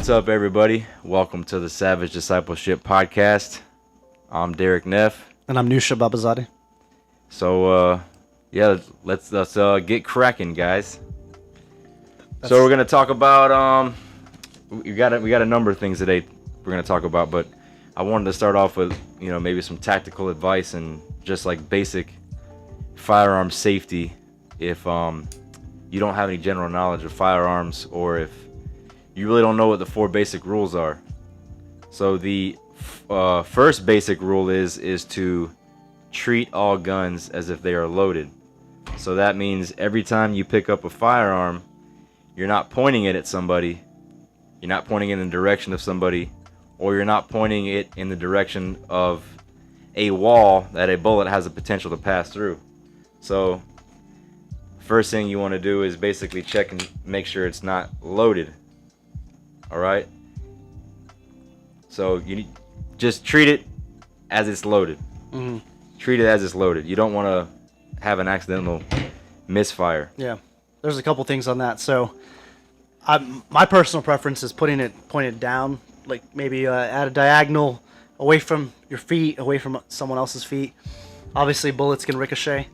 What's up, everybody? Welcome to the Savage Discipleship podcast. I'm Derek Neff. And I'm Nusha Babazadeh. So, let's get cracking, guys. So we're gonna talk about we got a number of things today we're gonna talk about, but I wanted to start off with maybe some tactical advice and just like basic firearm safety if you don't have any general knowledge of firearms, or if you really don't know what the 4 basic rules are. So the first basic rule is to treat all guns as if they are loaded. So that means every time you pick up a firearm, you're not pointing it at somebody, you're not pointing it in the direction of somebody, or you're not pointing it in the direction of a wall that a bullet has the potential to pass through. So first thing you want to do is basically check and make sure it's not loaded. All right, so you just treat it as it's loaded. Mm-hmm. Treat it as it's loaded. You don't want to have an accidental misfire. Yeah, there's a couple things on that. So my personal preference is putting it pointed down, like maybe at a diagonal, away from your feet, away from someone else's feet. Obviously bullets can ricochet,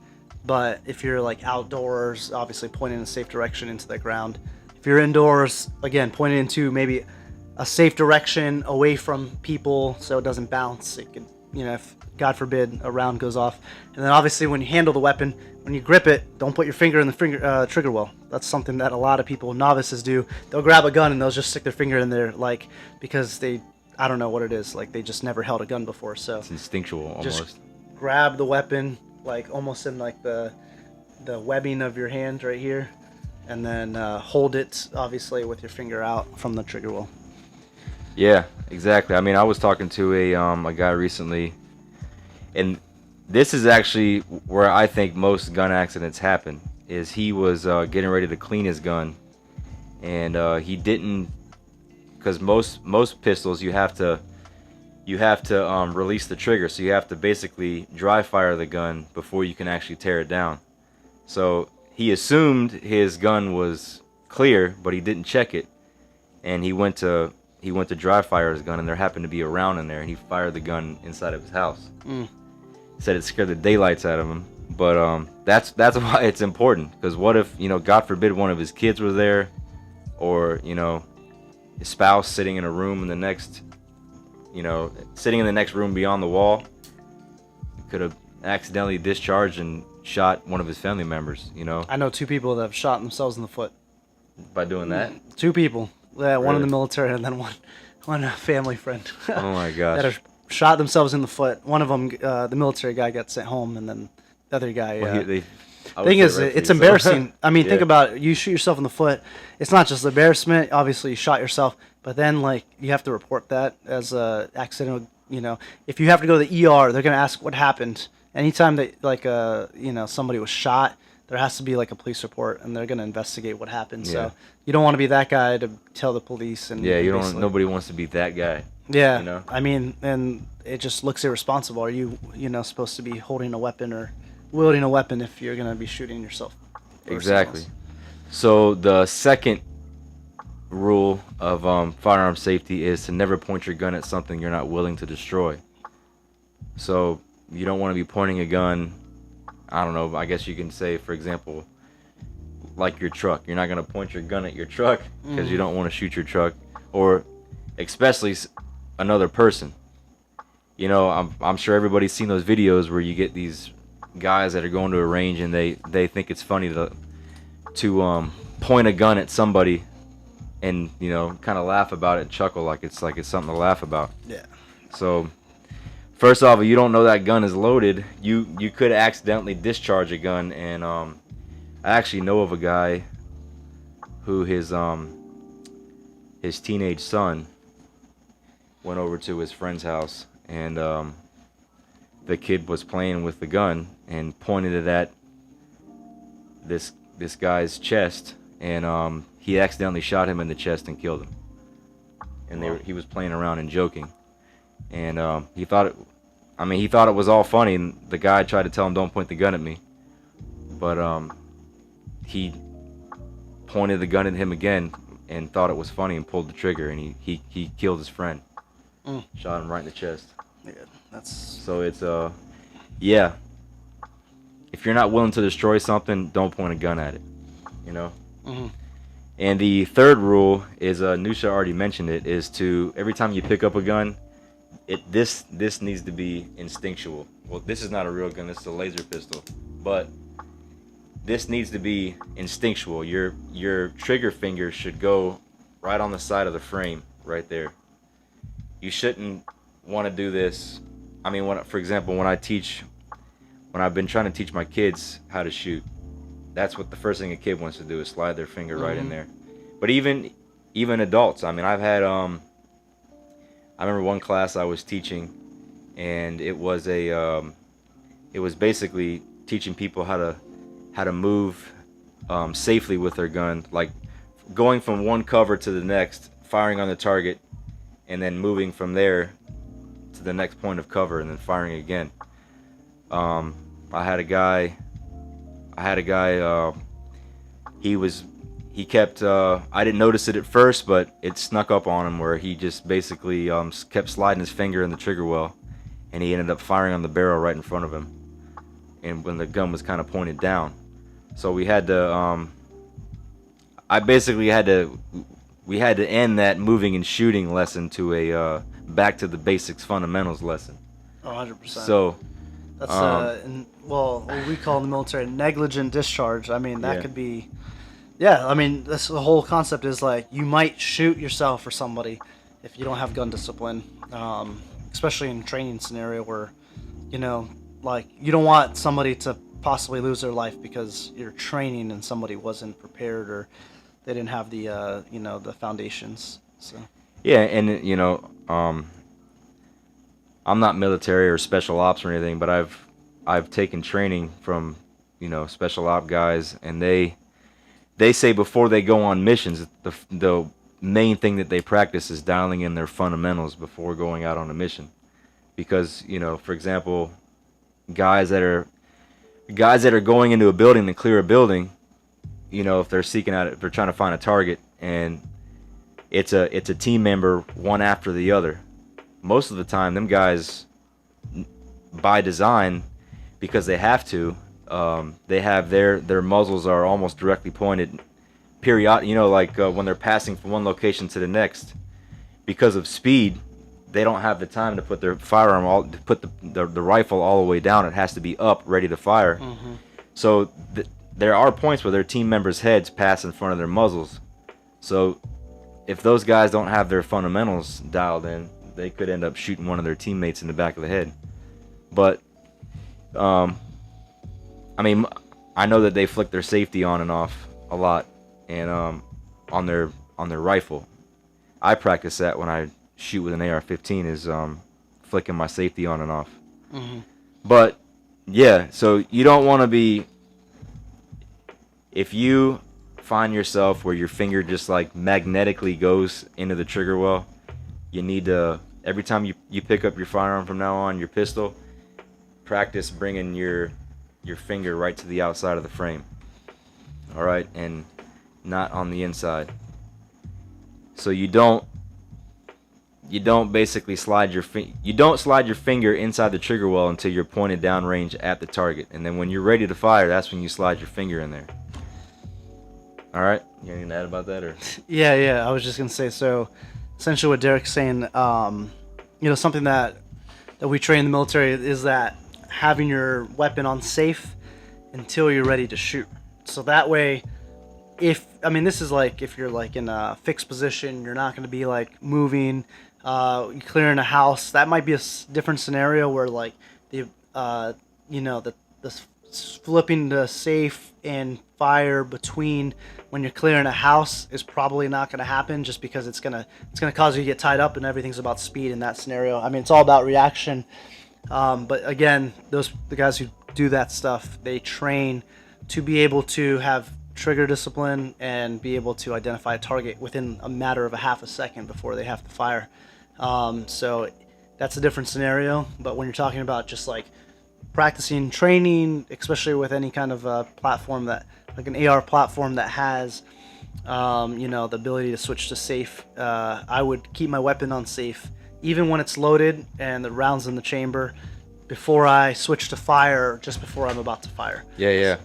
but if you're like outdoors, obviously point in a safe direction into the ground. If you're indoors, again, point it into maybe a safe direction away from people so it doesn't bounce. It could, if God forbid a round goes off. And then obviously when you handle the weapon, when you grip it, don't put your finger in the trigger well. That's something that a lot of people, novices, do. They'll grab a gun and they'll just stick their finger in there, like, because I don't know what it is, like they just never held a gun before. So it's instinctual almost. Just grab the weapon, like almost in like the webbing of your hand right here, and then hold it obviously with your finger out from the trigger wheel. Yeah, exactly. I mean, I was talking to a guy recently, and this is actually where I think most gun accidents happen. Is he was getting ready to clean his gun, and he didn't, because most pistols you have to release the trigger, so you have to basically dry fire the gun before you can actually tear it down. So he assumed his gun was clear, but he didn't check it, and he went to dry fire his gun, and there happened to be a round in there, and he fired the gun inside of his house. He said it scared the daylights out of him. But that's why it's important, because what if, God forbid, one of his kids was there, or his spouse sitting in a room in the next room beyond the wall, could have accidentally discharged and shot one of his family members. I know 2 people that have shot themselves in the foot. By doing that? 2 people. Yeah, one in Really? the military, and then one family friend. Oh my gosh. That have shot themselves in the foot. One of them, the military guy, got sent home, and then the other guy. Thing is, it's embarrassing. I mean, think about it. You shoot yourself in the foot. It's not just embarrassment. Obviously, you shot yourself, but then like you have to report that as a accidental. If you have to go to the ER, they're gonna ask what happened. Anytime that like somebody was shot, there has to be like a police report, and they're gonna investigate what happened. Yeah. So you don't want to be that guy to tell the police. And yeah, nobody wants to be that guy. Yeah, I mean, and it just looks irresponsible. Are you supposed to be holding a weapon or wielding a weapon if you're gonna be shooting yourself? Exactly. So the second rule of firearm safety is to never point your gun at something you're not willing to destroy. So you don't want to be pointing a gun, I don't know, I guess you can say, for example, like your truck. You're not going to point your gun at your truck because you don't want to shoot your truck, or especially another person. I'm sure everybody's seen those videos where you get these guys that are going to a range and they think it's funny to point a gun at somebody and kind of laugh about it and chuckle like it's something to laugh about. Yeah. So first off, if you don't know that gun is loaded, you could accidentally discharge a gun. And I actually know of a guy who his teenage son went over to his friend's house, and the kid was playing with the gun and pointed it at this guy's chest, and he accidentally shot him in the chest and killed him. And he was playing around and joking, and he thought it was all funny, and the guy tried to tell him, don't point the gun at me, but he pointed the gun at him again, and thought it was funny and pulled the trigger, and he killed his friend. Shot him right in the chest. Yeah, that's So it's yeah. If you're not willing to destroy something, don't point a gun at it. You know. Mm-hmm. And the third rule is, Nusha already mentioned it, is to every time you pick up a gun, this needs to be instinctual. Well, this is not a real gun. This is a laser pistol, but this needs to be instinctual. Your trigger finger should go right on the side of the frame, right there. You shouldn't want to do this. I mean, for example, when I've been trying to teach my kids how to shoot, that's what the first thing a kid wants to do is slide their finger right in there. But even adults, I mean, I've had I remember one class I was teaching, and it was basically teaching people how to move safely with their gun, like going from one cover to the next, firing on the target, and then moving from there to the next point of cover, and then firing again. I had a guy. He kept. I didn't notice it at first, but it snuck up on him where he just basically kept sliding his finger in the trigger well, and he ended up firing on the barrel right in front of him, and when the gun was kind of pointed down. So we had to. We had to end that moving and shooting lesson to a back to the basics fundamentals lesson. 100%. So. That's what we call in the military negligent discharge. I mean, that could be, I mean, that's the whole concept is like you might shoot yourself or somebody if you don't have gun discipline, especially in a training scenario where, like you don't want somebody to possibly lose their life because you're training and somebody wasn't prepared or they didn't have the, the foundations. So. Yeah, and I'm not military or special ops or anything, but I've taken training from special op guys, and they say before they go on missions, the main thing that they practice is dialing in their fundamentals before going out on a mission, because for example, guys that are going into a building to clear a building, if they're if they're trying to find a target, and it's a team member one after the other. Most of the time, them guys, by design, because they have to, they have their muzzles are almost directly pointed, like when they're passing from one location to the next. Because of speed, they don't have the time to put their firearm the rifle all the way down. It has to be up, ready to fire. Mm-hmm. So there are points where their team members' heads pass in front of their muzzles. So if those guys don't have their fundamentals dialed in, they could end up shooting one of their teammates in the back of the head. But, I mean, I know that they flick their safety on and off a lot, and on their rifle. I practice that when I shoot with an AR-15 is flicking my safety on and off. Mm-hmm. But yeah, so you don't want to be. If you find yourself where your finger just like magnetically goes into the trigger well, you need to, every time you pick up your firearm from now on, your pistol, practice bringing your finger right to the outside of the frame. All right, and not on the inside. So you don't basically slide your finger inside the trigger well until you're pointed downrange at the target, and then when you're ready to fire, that's when you slide your finger in there. All right, you got anything to add about that, or? Yeah. I was just gonna say, so essentially what Derek's saying, something that we train in the military is that having your weapon on safe until you're ready to shoot. So that way, this is like if you're like in a fixed position, you're not going to be like moving, you're clearing a house. That might be a different scenario where like the flipping the safe and fire between when you're clearing a house is probably not going to happen, just because it's gonna cause you to get tied up, and everything's about speed in that scenario. I mean, it's all about reaction. But again, the guys who do that stuff, they train to be able to have trigger discipline and be able to identify a target within a matter of a half a second before they have to fire. So that's a different scenario. But when you're talking about just like practicing training, especially with any kind of platform that, like an AR platform that has The ability to switch to safe. I would keep my weapon on safe, even when it's loaded and the rounds in the chamber, before I switch to fire, just before I'm about to fire. Yeah, yeah.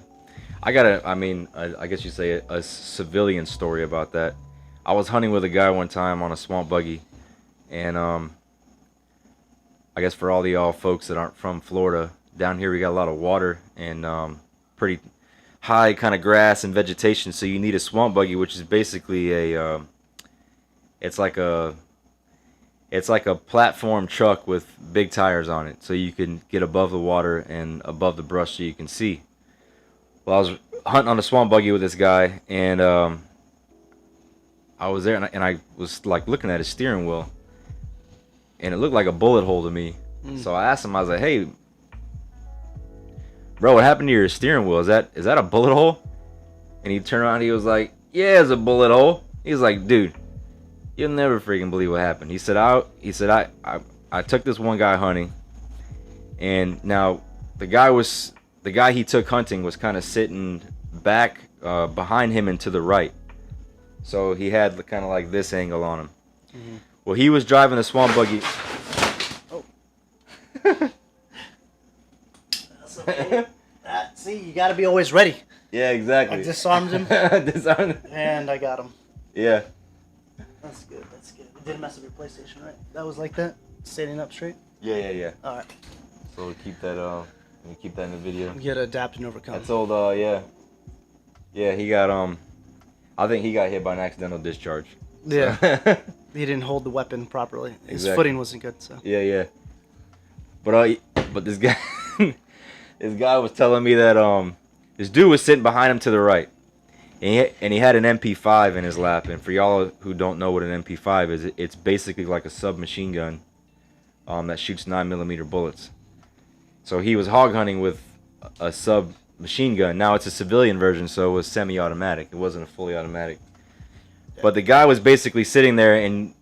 I guess you say a civilian story about that. I was hunting with a guy one time on a swamp buggy, and I guess for all the y'all folks that aren't from Florida, down here we got a lot of water and pretty high kind of grass and vegetation. So you need a swamp buggy, which is basically it's like a platform truck with big tires on it, so you can get above the water and above the brush so you can see. Well, I was hunting on a swamp buggy with this guy, and I was there, and I was like looking at his steering wheel, and it looked like a bullet hole to me. So I asked him, I was like, "Hey, bro, what happened to your steering wheel? Is that a bullet hole?" And he turned around, and he was like, "Yeah, it's a bullet hole." He was like, "Dude, you'll never freaking believe what happened." He said, I took this one guy hunting, and now the guy he took hunting was kind of sitting back behind him and to the right, so he had kind of like this angle on him. Mm-hmm. Well, he was driving the swamp buggy. Oh. That's okay. See, you got to be always ready. Yeah, exactly. I disarmed him. Disarmed him. And I got him. Yeah. That's good. That's good. It didn't mess up your PlayStation, right? That was like that, standing up straight. Yeah. All right. So we'll keep that. We keep that in the video. You gotta adapt and overcome. I told. Yeah. Yeah, he got. I think he got hit by an accidental discharge. So. Yeah. He didn't hold the weapon properly. His footing wasn't good. So. Yeah. But this guy, this guy was telling me that this dude was sitting behind him to the right. And he had an MP5 in his lap. And for y'all who don't know what an MP5 is, it's basically like a submachine gun that shoots 9mm bullets. So he was hog hunting with a submachine gun. Now it's a civilian version, so it was semi-automatic. It wasn't a fully automatic. But the guy was basically sitting there, and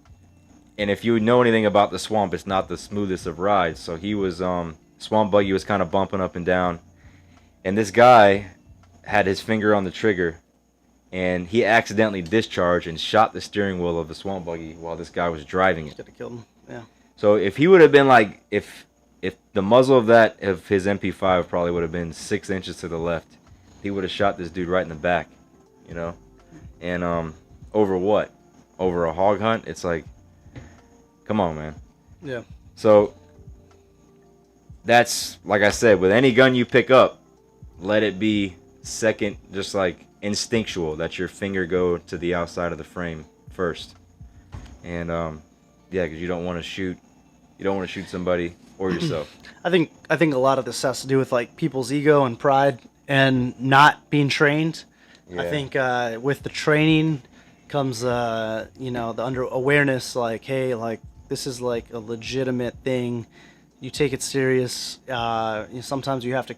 if you know anything about the swamp, it's not the smoothest of rides. So he was swamp buggy was kind of bumping up and down, and this guy had his finger on the trigger. And he accidentally discharged and shot the steering wheel of the swamp buggy while this guy was driving it. Could have killed him. Yeah. So if he would have been like, if the muzzle of his MP5 probably would have been 6 inches to the left, he would have shot this dude right in the back, you know. And over what? Over a hog hunt? It's like, come on, man. Yeah. So that's, like I said, with any gun you pick up, let it be second, just like instinctual, that your finger go to the outside of the frame first. And because you don't want to shoot somebody or yourself. I think a lot of this has to do with like people's ego and pride and not being trained. Yeah. I think with the training comes the under awareness, like, hey, like this is like a legitimate thing. You take it serious. Sometimes you have to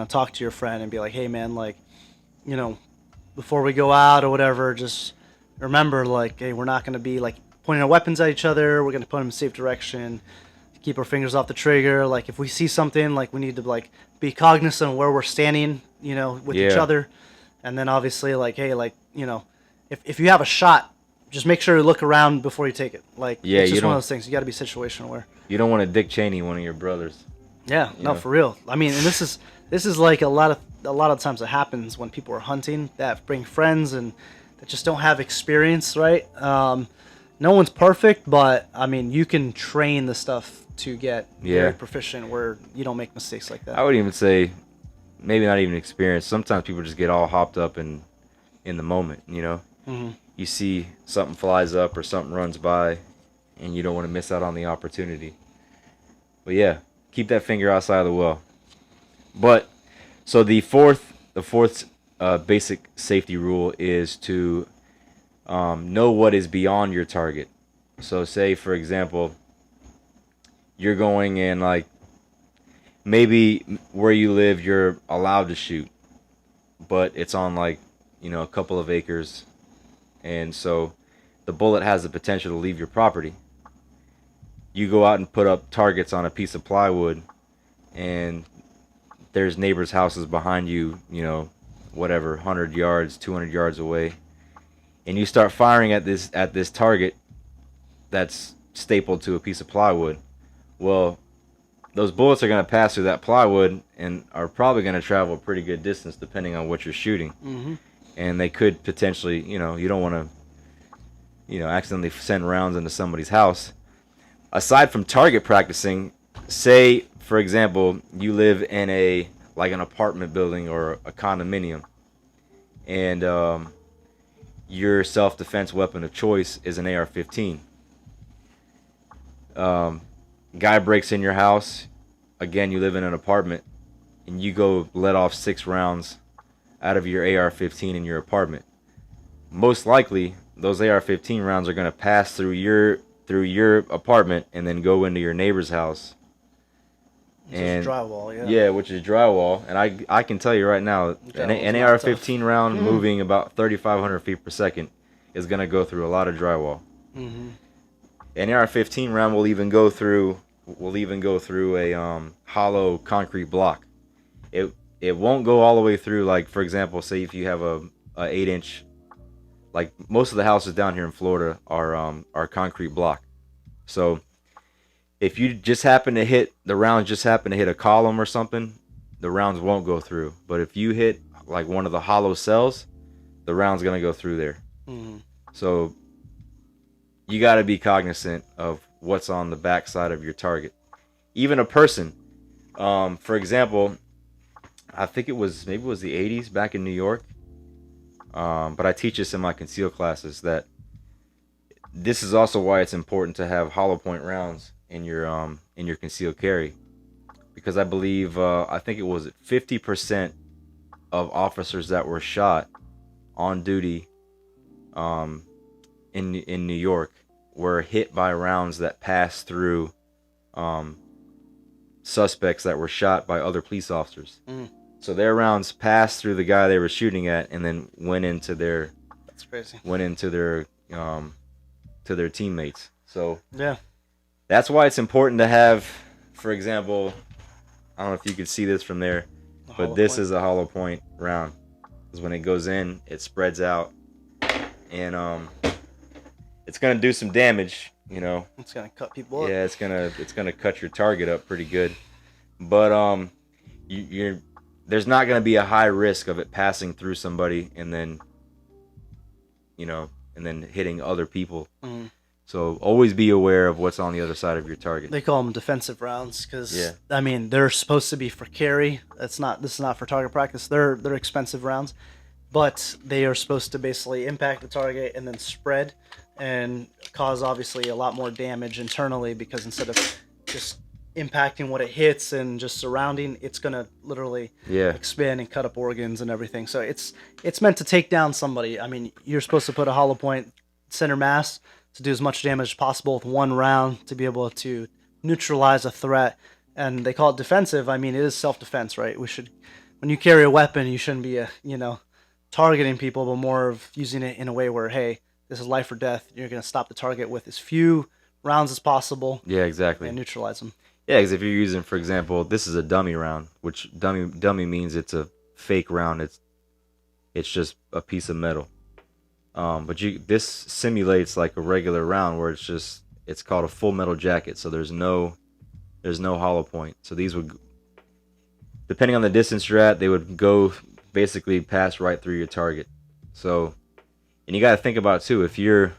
talk to your friend and be like, hey man, like before we go out or whatever, just remember, like, hey, we're not going to be like pointing our weapons at each other. We're going to put them in safe direction, keep our fingers off the trigger. Like if we see something, like we need to like be cognizant of where we're standing, with each other. And then obviously, like, hey, like, if you have a shot, just make sure you look around before you take it. Like, it's just one of those things. You got to be situational aware. You don't want to Dick Cheney one of your brothers. Yeah, no, for real. I mean, and this is like a lot of times it happens when people are hunting that bring friends and that just don't have experience, right? No one's perfect, but I mean, you can train the stuff to get very proficient where you don't make mistakes like that. I would even say maybe not even experience. Sometimes people just get all hopped up in the moment, Mm-hmm. You see something flies up or something runs by and you don't want to miss out on the opportunity. But yeah, keep that finger outside of the well. But so the fourth basic safety rule is to know what is beyond your target. So say, for example, you're going in, like, maybe where you live you're allowed to shoot, but it's on like, a couple of acres, and so the bullet has the potential to leave your property. You go out and put up targets on a piece of plywood, and there's neighbors' houses behind you, whatever, 100 yards, 200 yards away. and you start firing at this target that's stapled to a piece of plywood. Well, those bullets are going to pass through that plywood and are probably going to travel a pretty good distance depending on what you're shooting. Mm-hmm. And they could potentially, you don't want to, accidentally send rounds into somebody's house. Aside from target practicing, say, for example, you live in an apartment building or a condominium, and your self-defense weapon of choice is an AR-15. Guy breaks in your house. Again, you live in an apartment, and you go let off 6 rounds out of your AR-15 in your apartment. Most likely, those AR-15 rounds are going to pass through your apartment and then go into your neighbor's house. Which is drywall, yeah. Yeah, which is drywall. And I can tell you right now, an AR-15 round moving about 3,500 feet per second is going to go through a lot of drywall. Mm-hmm. An AR-15 round will even go through a hollow concrete block. It won't go all the way through. Like, for example, say if you have a 8-inch, like most of the houses down here in Florida are concrete block. So if you just happen to hit a column or something, the rounds won't go through. But if you hit like one of the hollow cells, the round's gonna go through there. Mm-hmm. So you got to be cognizant of what's on the backside of your target. Even a person, for example, I think it was the 80s back in New York. But I teach this in my conceal classes, that this is also why it's important to have hollow point rounds in your concealed carry, because I believe I think it was 50% of officers that were shot on duty in New York were hit by rounds that passed through suspects that were shot by other police officers. Mm. So their rounds passed through the guy they were shooting at, and then went into their That's crazy. To their teammates. So yeah, that's why it's important to have, for example, I don't know if you could see this from there, but this is a hollow point round. Because when it goes in, it spreads out, and it's gonna do some damage. It's gonna cut people up. Yeah, it's gonna cut your target up pretty good, but there's not gonna be a high risk of it passing through somebody and then hitting other people. Mm-hmm. So always be aware of what's on the other side of your target. They call them defensive rounds because I mean they're supposed to be for carry. This is not for target practice. They're expensive rounds, but they are supposed to basically impact the target and then spread and cause obviously a lot more damage internally, because instead of just impacting what it hits and just surrounding, it's gonna literally expand and cut up organs and everything. So it's meant to take down somebody. I mean, you're supposed to put a hollow point center mass to do as much damage as possible with one round to be able to neutralize a threat. And they call it defensive. I mean, it is self-defense, right? When you carry a weapon, you shouldn't be targeting people, but more of using it in a way where, hey, this is life or death. You're gonna stop the target with as few rounds as possible. Yeah, exactly. And neutralize them. Yeah, because if you're using, for example, this is a dummy round, which dummy means it's a fake round. It's just a piece of metal. But this simulates like a regular round where it's called a full metal jacket. So there's no hollow point. So these would, depending on the distance you're at, they would go basically pass right through your target. So, and you got to think about too, if you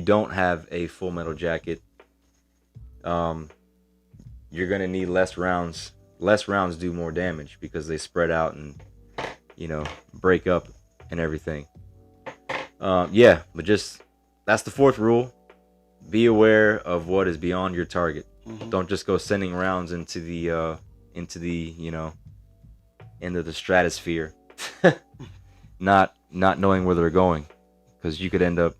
don't have a full metal jacket, you're gonna need less rounds. Less rounds do more damage because they spread out and break up and everything. But that's the 4th rule. Be aware of what is beyond your target. Mm-hmm. Don't just go sending rounds into the stratosphere, not knowing where they're going, because you could end up,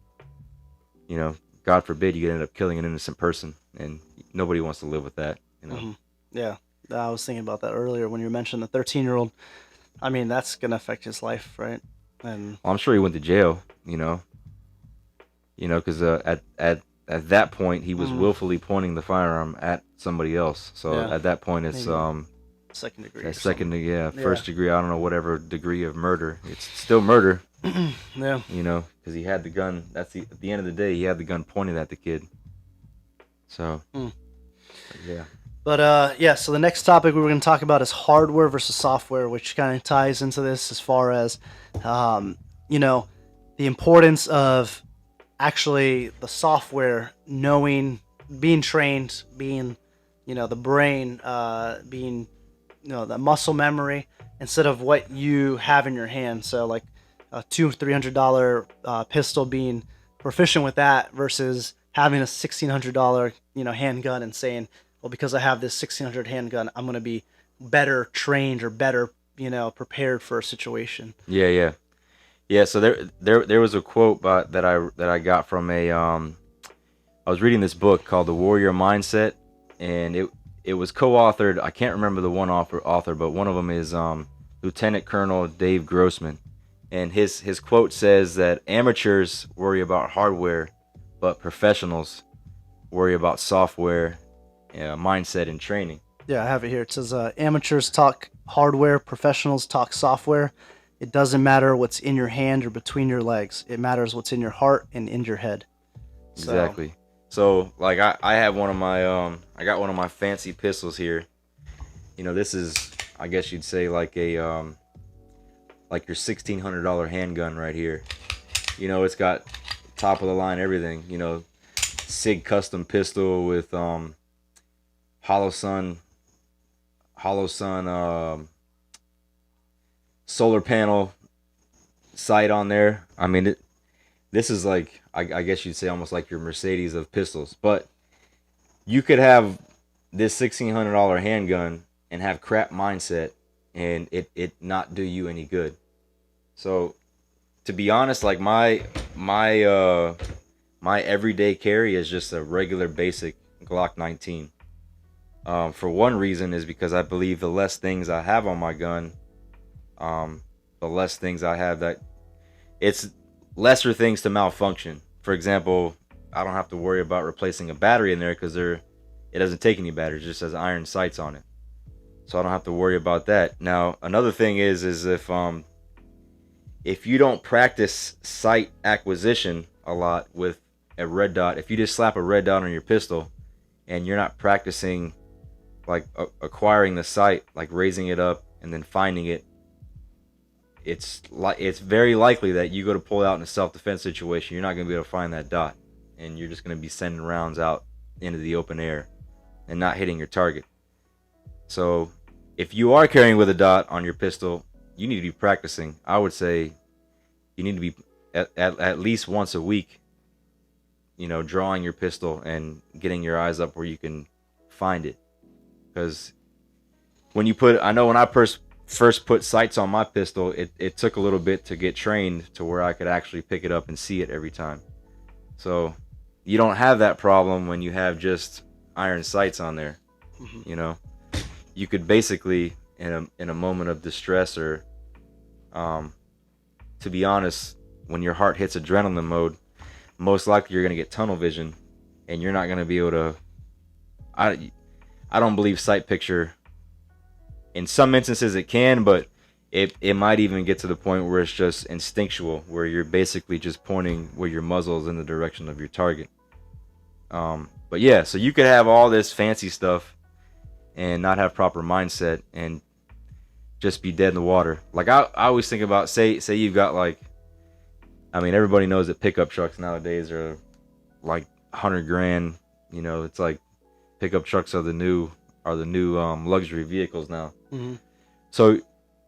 God forbid, you could end up killing an innocent person, and nobody wants to live with that. Mm-hmm. Yeah, I was thinking about that earlier when you mentioned the 13-year-old. I mean, that's gonna affect his life, right? And I'm sure he went to jail, because at that point he was willfully pointing the firearm at somebody else. So at that point, it's second degree. That or second, something. yeah, first degree. I don't know, whatever degree of murder. It's still murder. Yeah. You know, because he had the gun. At the end of the day, he had the gun pointed at the kid. So, yeah. But yeah, so the next topic we were going to talk about is hardware versus software, which kind of ties into this as far as, you know, the importance of actually the software knowing, being trained, being, you know, the brain, being, you know, the muscle memory instead of what you have in your hand. So like a $200-300 pistol, being proficient with that versus having a $1,600 handgun and saying, well, because I have this 1,600 handgun, I'm going to be better trained or better prepared for a situation. Yeah. So there was a quote that I got from I was reading this book called The Warrior Mindset, and it was co-authored. I can't remember the one author, but one of them is Lieutenant Colonel Dave Grossman, and his quote says that amateurs worry about hardware, but professionals worry about software, mindset, and training. Yeah, I have it here. It says amateurs talk hardware, professionals talk software. It doesn't matter what's in your hand or between your legs. It matters what's in your heart and in your head. Exactly. So like I have one of my I got one of my fancy pistols here. You know, this is, I guess you'd say, like a like your $1,600 handgun right here. You know, it's got top of the line everything. You know, SIG custom pistol with hollow sun solar panel sight on there. I mean, this is like, I guess you'd say almost like your Mercedes of pistols. But you could have this $1,600 handgun and have crap mindset, and it not do you any good. So, to be honest, like my everyday carry is just a regular basic Glock 19. For one reason is because I believe the less things I have on my gun, the less things I have that it's lesser things to malfunction. For example, I don't have to worry about replacing a battery in there because it doesn't take any batteries, it just has iron sights on it. So I don't have to worry about that. Now, another thing is if you don't practice sight acquisition a lot with a red dot, if you just slap a red dot on your pistol and you're not practicing like acquiring the sight, like raising it up and then finding it, it's very likely that you go to pull out in a self-defense situation, you're not going to be able to find that dot, and you're just going to be sending rounds out into the open air and not hitting your target. So if you are carrying with a dot on your pistol, you need to be practicing. I would say you need to be at least once a week, drawing your pistol and getting your eyes up where you can find it. Because when I first put sights on my pistol, it took a little bit to get trained to where I could actually pick it up and see it every time. So you don't have that problem when you have just iron sights on there. Mm-hmm. You could basically in a moment of distress or to be honest, when your heart hits adrenaline mode, most likely you're going to get tunnel vision and you're not going to be able to I don't believe sight picture. In some instances it can, but it might even get to the point where it's just instinctual, where you're basically just pointing where your muzzle is in the direction of your target. But yeah, so you could have all this fancy stuff and not have proper mindset and just be dead in the water. Like I always think about, say you've got everybody knows that pickup trucks nowadays are like $100,000. It's like pickup trucks are the new luxury vehicles now. Mm-hmm. So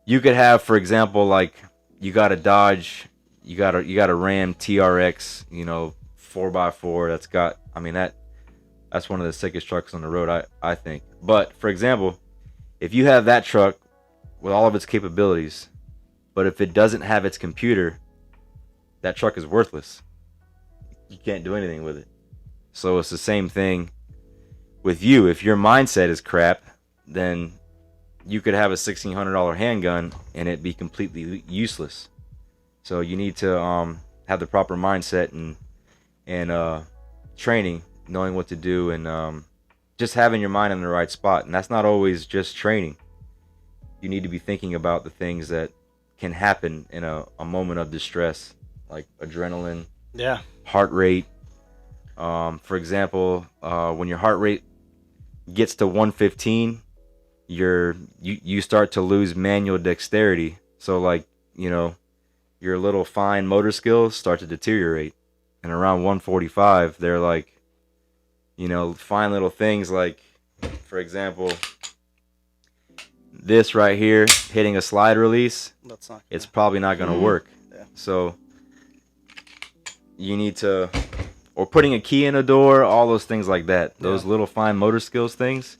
you could have, for example, like you got a Dodge, you got a Ram TRX, 4x4. That's one of the sickest trucks on the road, I think. But for example, if you have that truck with all of its capabilities, but if it doesn't have its computer, that truck is worthless. You can't do anything with it. So it's the same thing with you. If your mindset is crap, then you could have a $1,600 handgun and it be completely useless. So you need to have the proper mindset and training, knowing what to do, and just having your mind in the right spot. And that's not always just training. you need to be thinking about the things that can happen in a moment of distress, like adrenaline, Yeah. heart rate. For example, when your heart rate gets to 115, you start to lose manual dexterity. So like, your little fine motor skills start to deteriorate. And around 145, they're like, fine little things like, for example, this right here, hitting a slide release, it's probably not going to work. Yeah. So you need to, or putting a key in a door, all those things like that. Those little fine motor skills things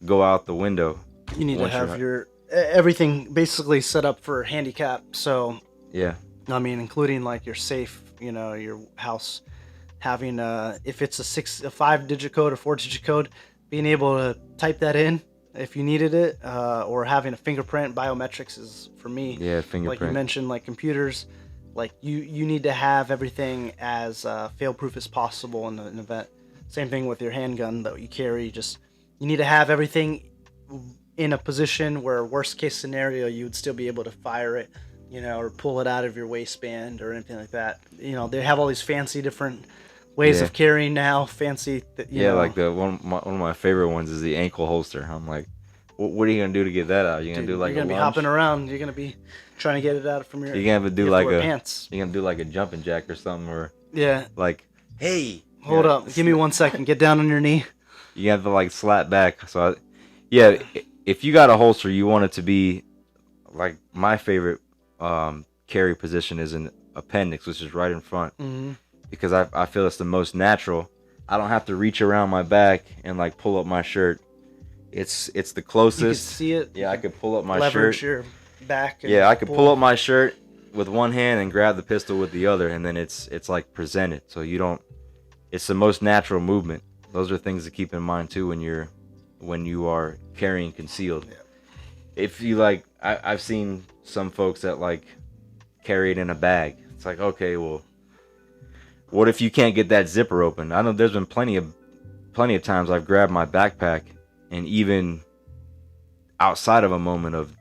go out the window. You need to have your everything basically set up for handicap. So yeah, I mean, including like your safe, your house having if it's a 5-digit code or 4-digit code, being able to type that in if you needed it, or having a fingerprint. Biometrics is for me. Yeah, fingerprint. Like you mentioned, like computers, like you need to have everything as fail-proof as possible in an event. Same thing with your handgun that you carry. Just you need to have everything in a position where, worst case scenario, you would still be able to fire it, or pull it out of your waistband or anything like that. They have all these fancy different ways of carrying now. Fancy, like the one of my favorite ones is the ankle holster. I'm like, what are you gonna do to get that out? You're gonna do like you're gonna be hopping around. You're gonna be trying to get it out from your. You're gonna have to do like pants. You're gonna do like a jumping jack or something, or like, hey, hold up, give me 1 second. Get down on your knee. You have to like slap back. So if you got a holster, you want it to be like my favorite carry position is an appendix, which is right in front, because I feel it's the most natural. I don't have to reach around my back and like pull up my shirt. It's the closest. You can see it. Yeah, I could pull up my leverage shirt. Your back. And I could pull up my shirt with one hand and grab the pistol with the other, and then it's like presented. So you don't. It's the most natural movement. Those are things to keep in mind too when you are carrying concealed. Yeah. If you like, I've seen some folks that like carry it in a bag. It's like, okay, well, what if you can't get that zipper open? I know there's been plenty of times I've grabbed my backpack, and even outside of a moment of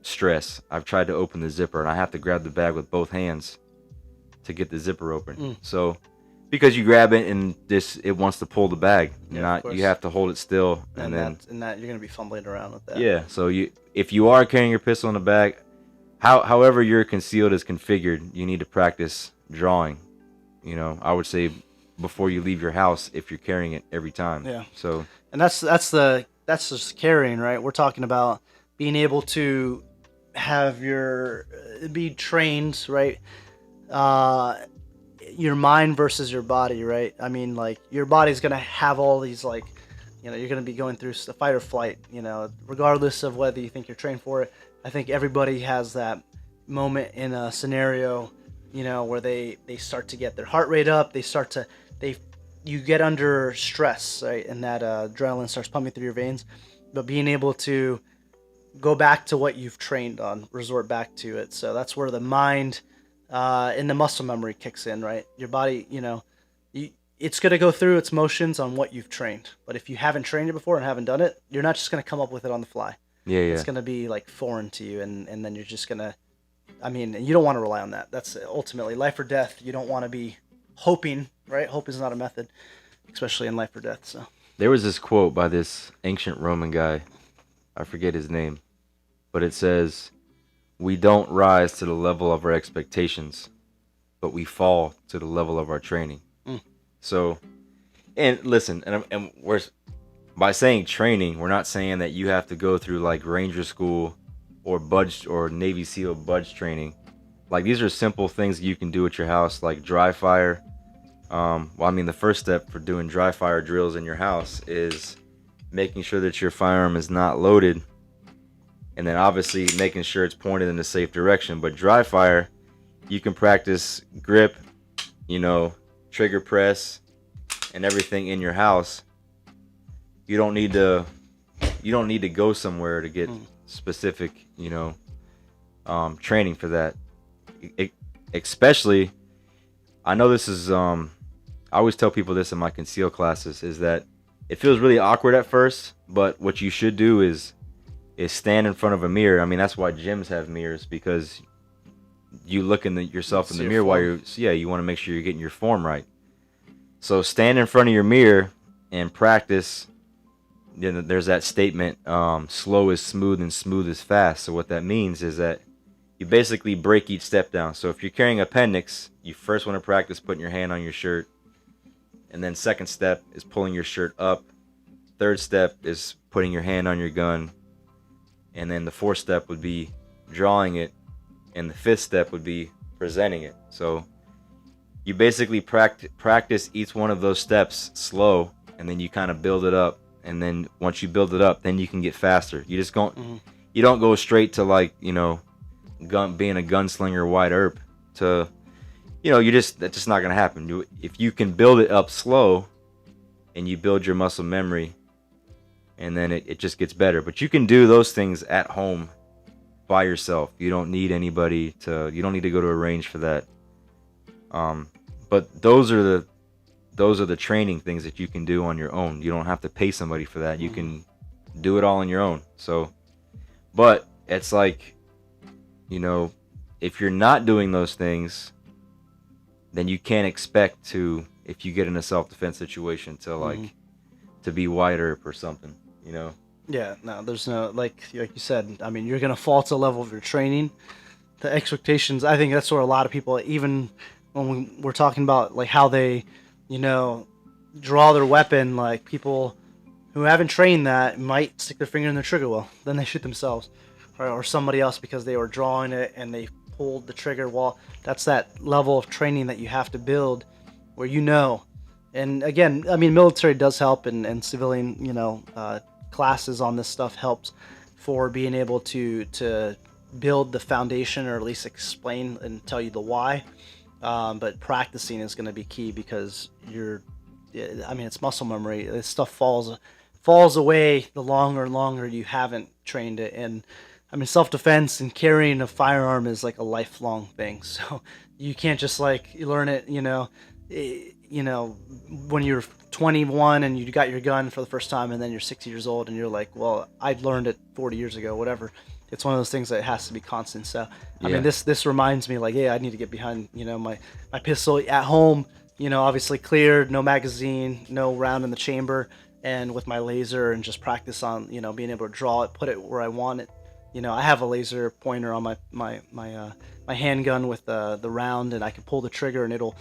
stress, I've tried to open the zipper, and I have to grab the bag with both hands to get the zipper open. So because you grab it and it wants to pull the bag, you have to hold it still, and then you're gonna be fumbling around with that. Yeah, so if you are carrying your pistol in the bag, however your concealed is configured, you need to practice drawing. I would say before you leave your house, if you're carrying it every time. Yeah. So and that's just carrying, right? We're talking about being able to have be trained, right? Your mind versus your body, right? I mean, like, your body's gonna have all these, like, you're gonna be going through the fight or flight, regardless of whether you think you're trained for it. I think everybody has that moment in a scenario, where they start to get their heart rate up, you get under stress, right? And that adrenaline starts pumping through your veins. But being able to go back to what you've trained on, resort back to it. So that's where the mind and the muscle memory kicks in, right? Your body, it's going to go through its motions on what you've trained. But if you haven't trained it before and haven't done it, you're not just going to come up with it on the fly. Yeah. It's going to be like foreign to you, and then you're just going to, you don't want to rely on that. That's ultimately life or death. You don't want to be hoping, right? Hope is not a method, especially in life or death. So there was this quote by this ancient Roman guy. I forget his name, but it says, "We don't rise to the level of our expectations, but we fall to the level of our training." So, and listen, and we're, by saying training, we're not saying that you have to go through like Ranger School or Navy SEAL budge training. Like, these are simple things you can do at your house, like dry fire. The first step for doing dry fire drills in your house is making sure that your firearm is not loaded, and then obviously making sure it's pointed in a safe direction. But dry fire, you can practice grip, trigger press, and everything in your house. You don't need to go somewhere to get specific, training for that. Especially, I know this is, I always tell people this in my conceal classes, is that it feels really awkward at first, but what you should do is is stand in front of a mirror. I mean, that's why gyms have mirrors, because you look in yourself in the mirror while you want to make sure you're getting your form right. So stand in front of your mirror and practice. You know, there's that statement, slow is smooth and smooth is fast. So what that means is that you basically break each step down. So if you're carrying appendix, you first want to practice putting your hand on your shirt. And then second step is pulling your shirt up. Third step is putting your hand on your gun. And then the fourth step would be drawing it. And the fifth step would be presenting it. So you basically practice each one of those steps slow, and then you kind of build it up. And then once you build it up, then you can get faster. You just you don't go straight to, like, you know, being a gunslinger wide erp to, you know, that's just not gonna happen. If you can build it up slow, and you build your muscle memory, and then it just gets better. But you can do those things at home by yourself. You don't need anybody you don't need to go to a range for that. But those are the training things that you can do on your own. You don't have to pay somebody for that. You can do it all on your own. So, but it's like, you know, if you're not doing those things, then you can't expect to, if you get in a self-defense situation, to like to be wider or something, you know. Yeah, no, there's no, like you said, I mean, you're going to fall to the level of your training. The expectations, I think that's where a lot of people, even when we're talking about like how they, you know, draw their weapon, like people who haven't trained that might stick their finger in the trigger well, then they shoot themselves, or somebody else because they were drawing it and they pulled the trigger. Well, that's that level of training that you have to build where, you know, and again, I mean, military does help, and civilian, you know, classes on this stuff helps for being able to build the foundation, or at least explain and tell you the why. But practicing is going to be key, because I mean, it's muscle memory. This stuff falls away the longer and longer you haven't trained it. And I mean, self-defense and carrying a firearm is like a lifelong thing. So you can't just like learn it, you know, when you're 21 and you got your gun for the first time, and then you're 60 years old and you're like, well, I learned it 40 years ago, whatever. It's one of those things that has to be constant. So, I mean, this reminds me, like, yeah, I need to get behind, you know, my pistol at home, you know, obviously cleared, no magazine, no round in the chamber, and with my laser, and just practice on, you know, being able to draw it, put it where I want it. You know, I have a laser pointer on my handgun with the round, and I can pull the trigger, and it'll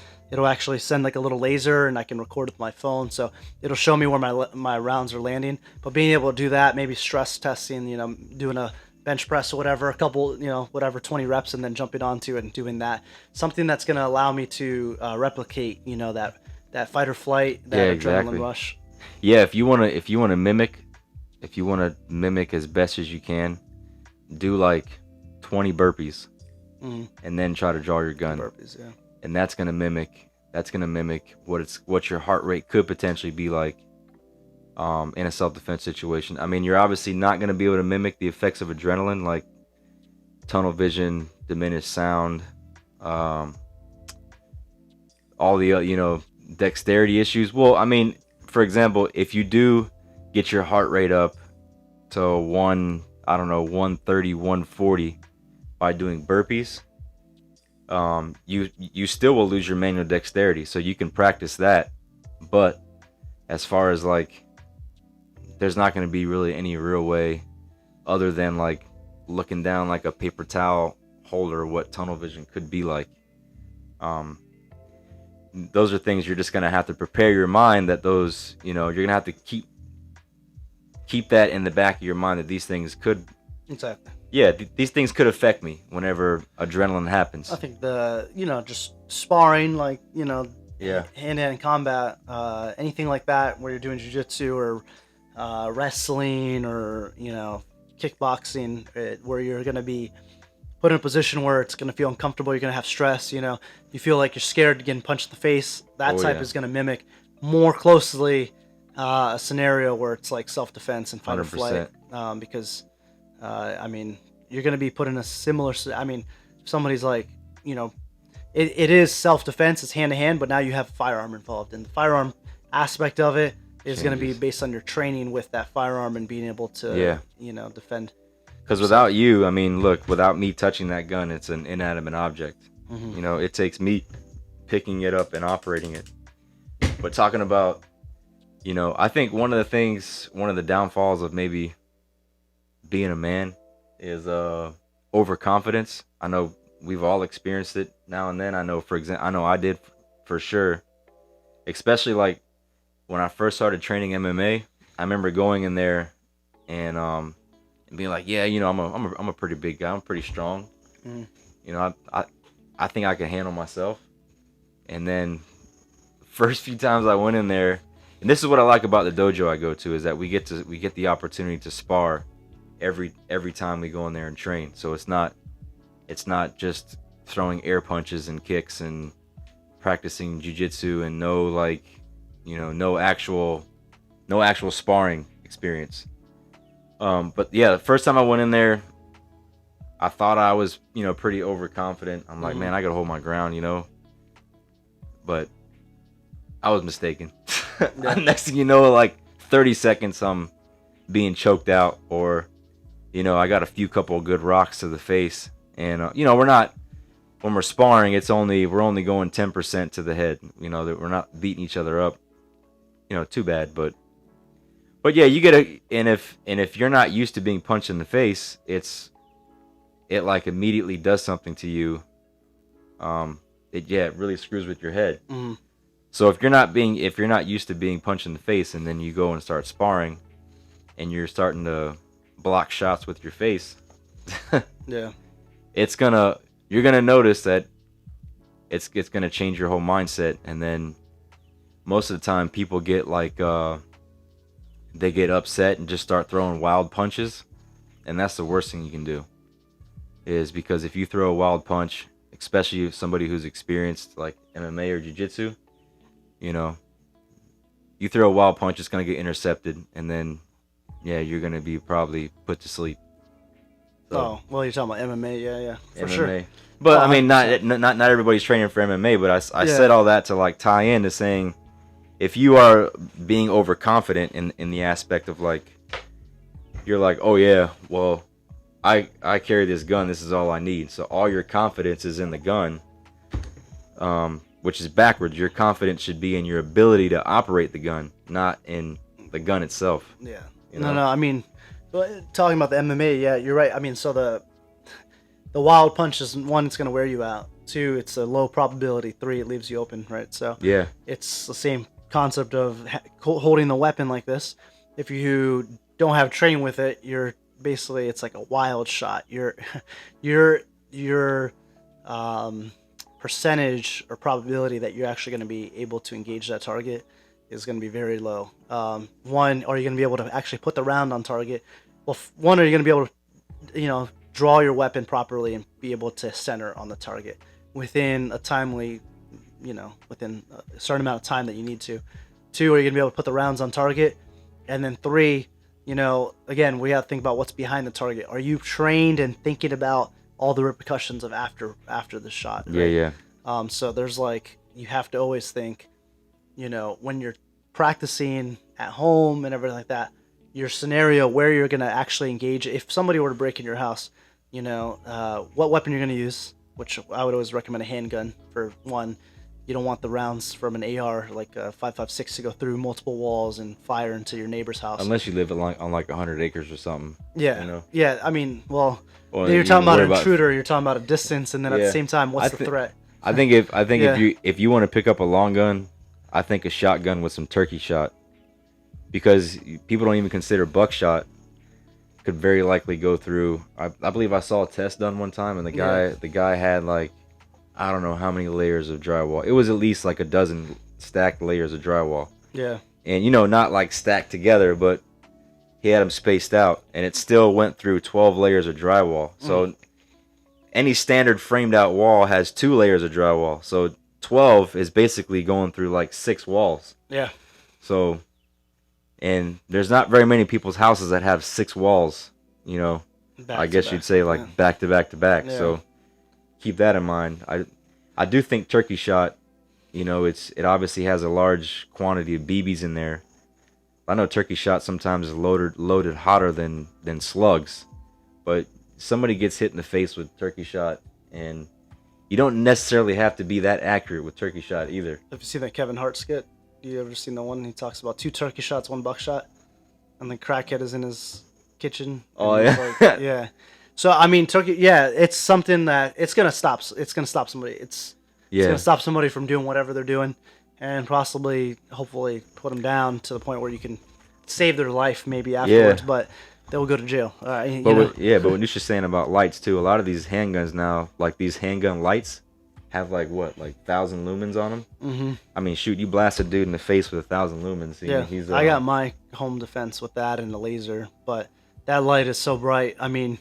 actually send like a little laser, and I can record with my phone, so it'll show me where my rounds are landing. But being able to do that, maybe stress testing, you know, doing a bench press or whatever, a couple, you know, whatever, 20 reps, and then jumping onto it and doing that, something that's going to allow me to replicate, you know, that fight or flight, that adrenaline rush. Yeah, if you want to mimic as best as you can, do like 20 burpees, and then try to draw your gun. Burpees, yeah. And that's gonna mimic what your heart rate could potentially be like in a self-defense situation. I mean, you're obviously not gonna be able to mimic the effects of adrenaline, like tunnel vision, diminished sound, all the you know, dexterity issues. Well, I mean, for example, if you do get your heart rate up to 130, 140 by doing burpees, you still will lose your manual dexterity. So you can practice that, but as far as like, there's not going to be really any real way other than like looking down like a paper towel holder what tunnel vision could be like. Those are things you're just going to have to prepare your mind, that those, you know, you're going to have to keep that in the back of your mind, that these things could, exactly, these things could affect me whenever adrenaline happens. I think you know, just sparring, like, you know, yeah, hand-to-hand combat, anything like that, where you're doing jiu-jitsu or wrestling, or, you know, kickboxing, where you're going to be put in a position where it's going to feel uncomfortable, you're going to have stress, you know, you feel like you're scared to get punched in the face. That type is going to mimic more closely a scenario where it's like self-defense and fight or flight, because I mean, you're going to be put in a similar, I mean, if somebody's like, you know, it is self-defense, it's hand-to-hand, but now you have firearm involved, and the firearm aspect of it is going to be based on your training with that firearm and being able to, you know, defend Because without you, I mean, look, without me touching that gun, it's an inanimate object. Mm-hmm. You know, it takes me picking it up and operating it. But talking about, you know, I think one of the downfalls of maybe being a man is overconfidence. I know we've all experienced it now and then. I know, for example, I know I did for sure. Especially like when I first started training MMA, I remember going in there and being like, yeah, you know, I'm a pretty big guy. I'm pretty strong. Mm. You know, I think I can handle myself. And then first few times I went in there, and this is what I like about the dojo I go to, is that we get the opportunity to spar every time we go in there and train. So it's not just throwing air punches and kicks and practicing jiu-jitsu and no actual sparring experience. But yeah, the first time I went in there, I thought I was, you know, pretty overconfident. I'm like, man, I gotta hold my ground, you know. But I was mistaken. Yeah. Next thing you know, like 30 seconds, I'm being choked out, or, you know, I got a few couple of good rocks to the face, and you know, when we're sparring, we're only going 10% to the head. You know, that we're not beating each other up. You know, too bad, but yeah, and if you're not used to being punched in the face, it like immediately does something to you. It really screws with your head. Mm. So if you're not used to being punched in the face, and then you go and start sparring, and you're starting to block shots with your face, Yeah. You're gonna notice that it's gonna change your whole mindset, and then most of the time people get like they get upset and just start throwing wild punches, and that's the worst thing you can do. Is because if you throw a wild punch, especially if somebody who's experienced like MMA or jiu-jitsu, you know, you throw a wild punch, it's gonna get intercepted, and then yeah, you're gonna be probably put to sleep. So, Oh, well, you're talking about MMA, yeah, for MMA. sure. But Oh, I mean, 100%. not everybody's training for MMA. But I Yeah. said all that to like tie into saying, if you are being overconfident in the aspect of like, you're like, oh yeah, well, I carry this gun. This is all I need. So all your confidence is in the gun, which is backwards. Your confidence should be in your ability to operate the gun, not in the gun itself. Yeah. You know? No, I mean, talking about the MMA, yeah, you're right. I mean, so the wild punch is, one, it's going to wear you out. Two, it's a low probability. Three, it leaves you open, right? So Yeah. it's the same concept of holding the weapon like this. If you don't have training with it, you're basically, it's like a wild shot. Your percentage or probability that you're actually going to be able to engage that target is going to be very low. One, are you going to be able to actually put the round on target? Well, one, are you going to be able to, you know, draw your weapon properly and be able to center on the target within a timely, you know, within a certain amount of time that you need to. Two, are you going to be able to put the rounds on target? And then three, you know, again, we have to think about what's behind the target. Are you trained and thinking about all the repercussions of after the shot? Right? Yeah. So there's like, you have to always think, you know, when you're practicing at home and everything like that, your scenario where you're going to actually engage. If somebody were to break in your house, you know, what weapon you're going to use, which I would always recommend a handgun for one. You don't want the rounds from an AR like a 5.56 to go through multiple walls and fire into your neighbor's house. Unless you live on like 100 acres or something. Yeah. You know? Yeah. I mean, well, Or you're you talking about worry an intruder. You're talking about a distance, and then at Yeah. the same time, what's the threat? I think Yeah. if you want to pick up a long gun, I think a shotgun with some turkey shot, because people don't even consider buckshot could very likely go through. I believe I saw a test done one time, and the guy had like, I don't know how many layers of drywall. It was at least like a dozen stacked layers of drywall. Yeah. And you know, not like stacked together, but he had them spaced out, and it still went through 12 layers of drywall. So any standard framed out wall has 2 layers of drywall. So 12 is basically going through like 6 walls. Yeah. So, and there's not very many people's houses that have 6 walls, you know. I guess you'd say like back to back to back. Yeah. So keep that in mind. I do think turkey shot, you know, it obviously has a large quantity of BBs in there. I know turkey shot sometimes is loaded hotter than slugs, but somebody gets hit in the face with turkey shot, and you don't necessarily have to be that accurate with turkey shot either. Have you seen that Kevin Hart skit? You ever seen the one he talks about 2 turkey shots, 1 buckshot, and the crackhead is in his kitchen? Oh yeah, like, yeah. So I mean, turkey. Yeah, it's something that it's gonna stop. It's gonna stop somebody. It's gonna stop somebody from doing whatever they're doing, and possibly, hopefully, put them down to the point where you can save their life maybe afterwards. Yeah. But they'll go to jail. But what Nisha's saying about lights too. A lot of these handguns now, like these handgun lights, have like 1,000 lumens on them. Mm-hmm. I mean, shoot, you blast a dude in the face with 1,000 lumens. He's. I got my home defense with that and the laser, but that light is so bright. I mean,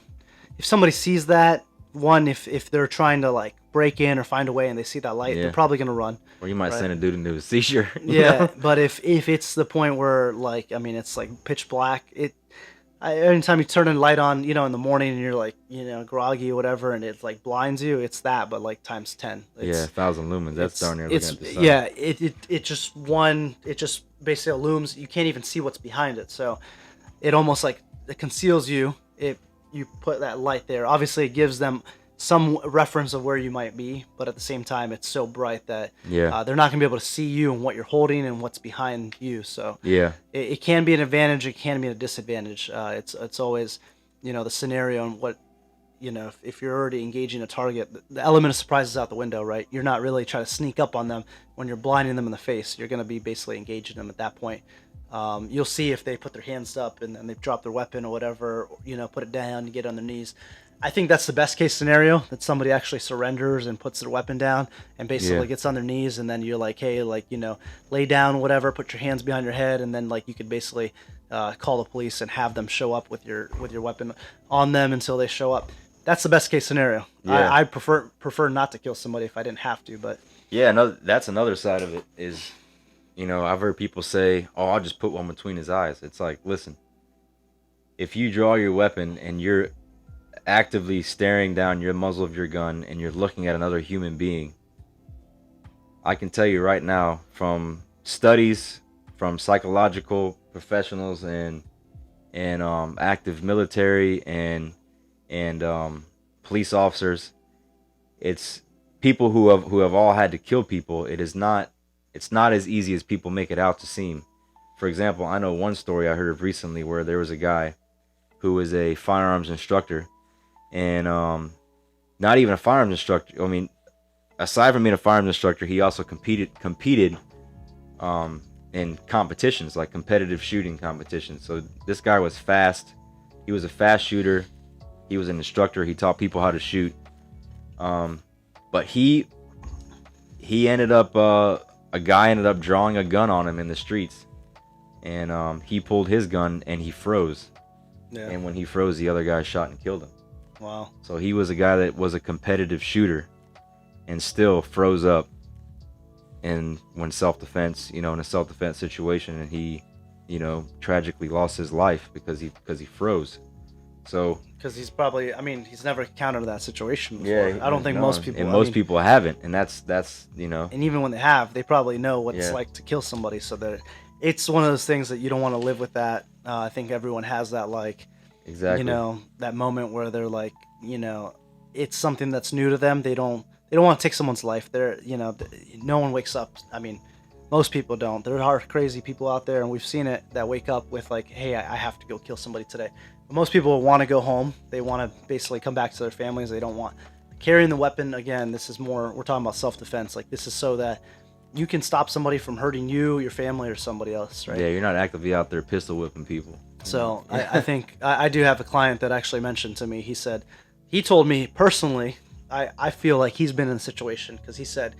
if somebody sees that, if they're trying to like break in or find a way and they see that light, they're probably gonna run. Or you might send a dude into a seizure. Yeah, but if it's the point where like, I mean, it's like pitch black, anytime you turn a light on, in the morning and you're like, groggy or whatever, and it like blinds you, it's that, but like times 10. 1,000 lumens. That's darn near looking at the sun. Yeah, it just basically illumines. You can't even see what's behind it, so it almost like it conceals you. You put that light there. Obviously, it gives them some reference of where you might be, but at the same time, it's so bright that they're not gonna be able to see you and what you're holding and what's behind you. So it can be an advantage. It can be a disadvantage. It's always, the scenario and what, if you're already engaging a target, the element of surprise is out the window, right? You're not really trying to sneak up on them when you're blinding them in the face. You're gonna be basically engaging them at that point. You'll see if they put their hands up and then they've dropped their weapon or whatever, put it down, get on their knees. I think that's the best case scenario, that somebody actually surrenders and puts their weapon down and basically gets on their knees, and then you're like, hey, like, lay down, whatever, put your hands behind your head, and then like you could basically call the police and have them show up with your weapon on them until they show up. That's the best case scenario. I prefer not to kill somebody if I didn't have to, but that's another side of it is, I've heard people say, oh, I'll just put one between his eyes. It's like, listen, if you draw your weapon and you're actively staring down your muzzle of your gun and you're looking at another human being, I can tell you right now, from studies, from psychological professionals and active military and police officers, it's people who have all had to kill people. It's not as easy as people make it out to seem. For example, I know one story I heard of recently where there was a guy who was a firearms instructor, and not even a firearms instructor. I mean, aside from being a firearms instructor, he also competed in competitions, like competitive shooting competitions. So this guy was fast. He was a fast shooter. He was an instructor. He taught people how to shoot. But he ended up, a guy ended up drawing a gun on him in the streets, and he pulled his gun and he froze. Yeah. And when he froze, the other guy shot and killed him. Wow. So he was a guy that was a competitive shooter and still froze up in self-defense, in a self-defense situation, and he, tragically lost his life because he froze. So because he's probably, he's never encountered that situation before. Yeah, I don't think most people, and most people haven't, and that's and even when they have, they probably know what it's like to kill somebody. So it's one of those things that you don't want to live with that. I think everyone has that, like, exactly, that moment where they're like, it's something that's new to them. They don't want to take someone's life. They're, no one wakes up. Most people don't. There are crazy people out there, and we've seen it, that wake up with like, hey, I have to go kill somebody today. But most people want to go home. They want to basically come back to their families. They don't want carrying the weapon. Again, this is more, we're talking about self-defense. Like, this is so that you can stop somebody from hurting you, your family, or somebody else, right? Yeah, you're not actively out there pistol whipping people. So I think I do have a client that actually mentioned to me, he told me personally, I feel like he's been in a situation, because he said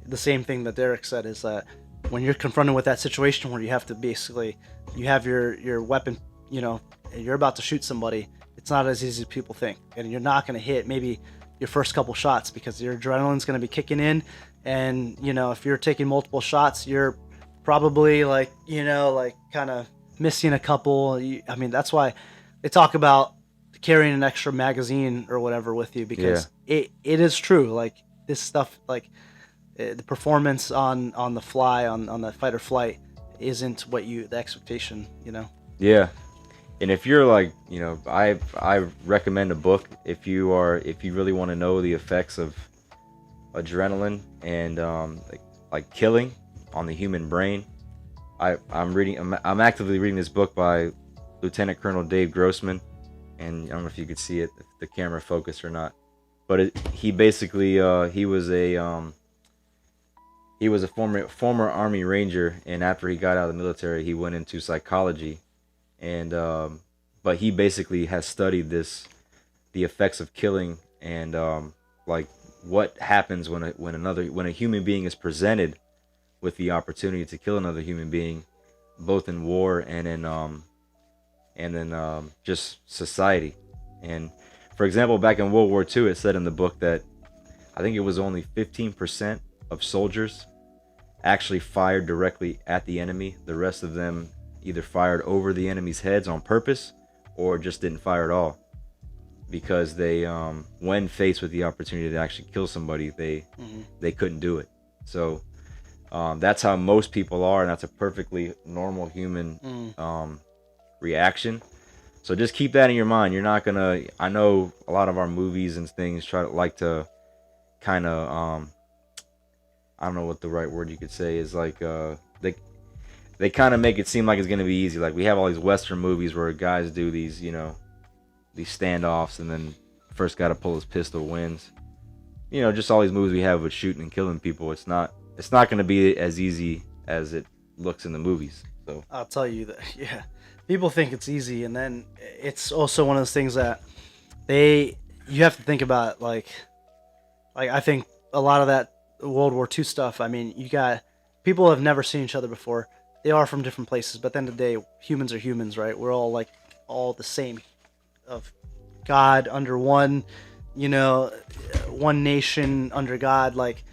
the same thing that Derek said, is that when you're confronted with that situation where you have to basically, you have your weapon, and you're about to shoot somebody, it's not as easy as people think, and you're not going to hit maybe your first couple shots because your adrenaline's going to be kicking in, and if you're taking multiple shots, you're probably like kind of missing a couple. That's why they talk about carrying an extra magazine or whatever with you, because it is true, like this stuff, like the performance on the fly, on the fight or flight isn't what the expectation, Yeah. And if you're like, I recommend a book if you really want to know the effects of adrenaline and like killing on the human brain. I'm actively reading this book by Lieutenant Colonel Dave Grossman, and I don't know if you could see it, if the camera focused or not. But he basically he was a former Army Ranger, and after he got out of the military, he went into psychology, and but he basically has studied the effects of killing, and like what happens when a human being is presented with the opportunity to kill another human being, both in war and in just society. And for example, back in World War II, it said in the book that I think it was only 15% of soldiers actually fired directly at the enemy. The rest of them either fired over the enemy's heads on purpose or just didn't fire at all, because they when faced with the opportunity to actually kill somebody, they couldn't do it. So that's how most people are, and that's a perfectly normal human reaction. So just keep that in your mind. You're not gonna. I know a lot of our movies and things like to kind of I don't know what the right word you could say is, like they kind of make it seem like it's gonna be easy. Like we have all these Western movies where guys do these these standoffs, and then first guy to pull his pistol wins. Just all these movies we have with shooting and killing people. It's not gonna be as easy as it looks in the movies. So I'll tell you that, yeah, people think it's easy, and then it's also one of those things that you have to think about. Like I think a lot of that World War II stuff. I mean, you got people have never seen each other before. They are from different places, but at the end of the day, humans are humans, right? We're all all the same, of God under one, one nation under God. Like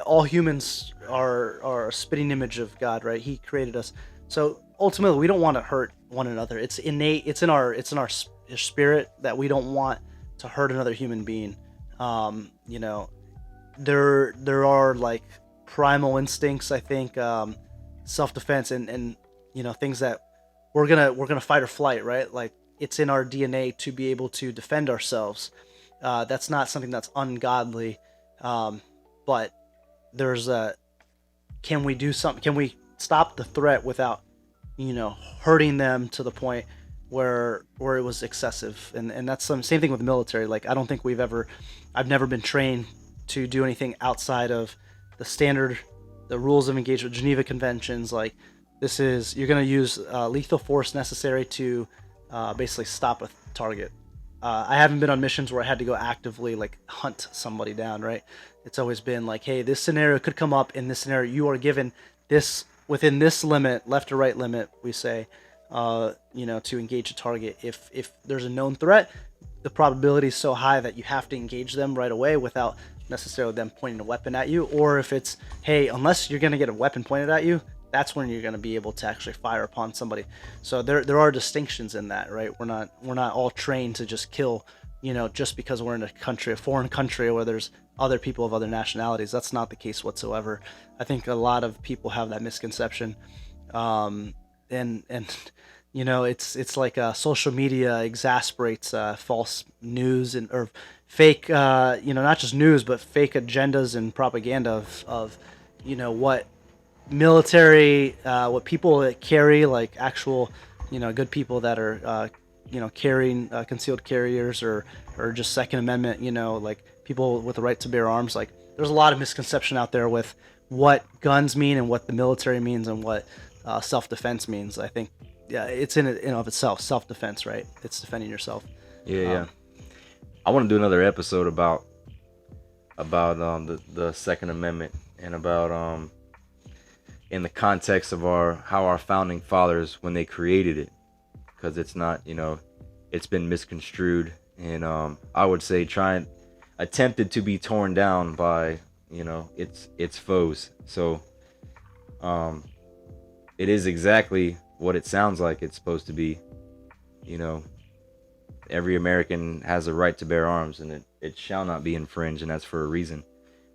all humans are a spitting image of God, right? He created us. So ultimately, we don't want to hurt one another. It's innate. It's in our spirit that we don't want to hurt another human being. There are like primal instincts, I think, self-defense and things that we're gonna fight or flight, right? Like it's in our DNA to be able to defend ourselves. That's not something that's ungodly, but there's can we do something? Can we stop the threat without hurting them to the point where it was excessive? And that's the same thing with the military. Like I don't think I've never been trained to do anything outside of the rules of engagement, Geneva Conventions. Like you're going to use lethal force necessary to basically stop a target. I haven't been on missions where I had to go actively like hunt somebody down, right? It's always been like, hey, this scenario could come up. In this scenario, you are given this within this limit, left or right limit, we say, to engage a target. If there's a known threat, the probability is so high that you have to engage them right away without necessarily them pointing a weapon at you. Or if it's, hey, unless you're going to get a weapon pointed at you, that's when you're going to be able to actually fire upon somebody. So there are distinctions in that, right? We're not all trained to just kill, just because we're in a foreign country where there's other people of other nationalities. That's not the case whatsoever. I think a lot of people have that misconception. And it's like social media exasperates false news or fake, not just news, but fake agendas and propaganda of what military, what people carry, like actual, good people that are, carrying concealed carriers or just Second Amendment, like people with the right to bear arms. Like there's a lot of misconception out there with what guns mean and what the military means and what self-defense means. I think, yeah, it's in and of itself, self-defense, right? It's defending yourself. Yeah. I want to do another episode about the Second Amendment and about in the context of how our founding fathers, when they created it, because it's not, it's been misconstrued, and I would say attempted to be torn down by its foes. So it is exactly what it sounds like it's supposed to be. Every American has a right to bear arms, and it shall not be infringed, and that's for a reason.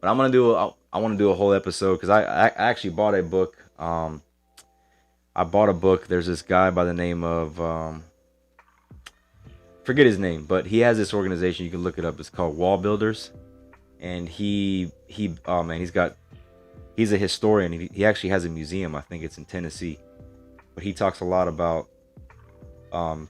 But I want to do a whole episode, because I actually bought a book. I bought a book. There's this guy by the name of forget his name, but he has this organization. You can look it up. It's called Wall Builders, and he oh man, he's a historian. He actually has a museum. I think it's in Tennessee, but he talks a lot about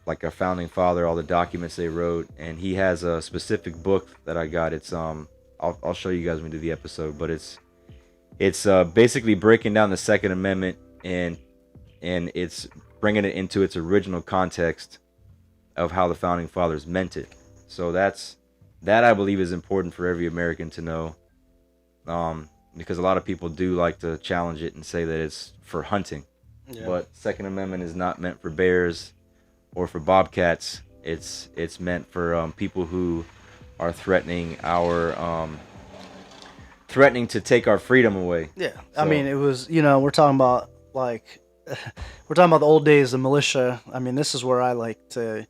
like our founding father, all the documents they wrote, and he has a specific book that I got. It's I'll show you guys when we do the episode, but it's basically breaking down the Second Amendment and it's bringing it into its original context of how the founding fathers meant it. So that I believe is important for every American to know, because a lot of people do like to challenge it and say that it's for hunting, but Second Amendment is not meant for bears or for bobcats. It's meant for people who are threatening to take our freedom away. Yeah, so, I mean, it was, we're talking about the old days of militia. I mean, this is where I like to,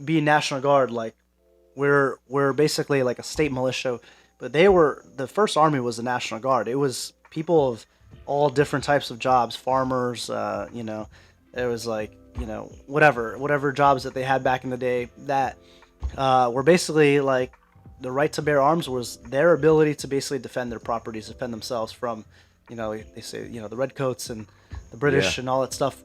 be National Guard. Like, we're basically like a state militia, but the first army was the National Guard. It was people of all different types of jobs, farmers, it was like, whatever jobs that they had back in the day that were basically like the right to bear arms was their ability to basically defend their properties, defend themselves from, they say, the redcoats and the British and all that stuff,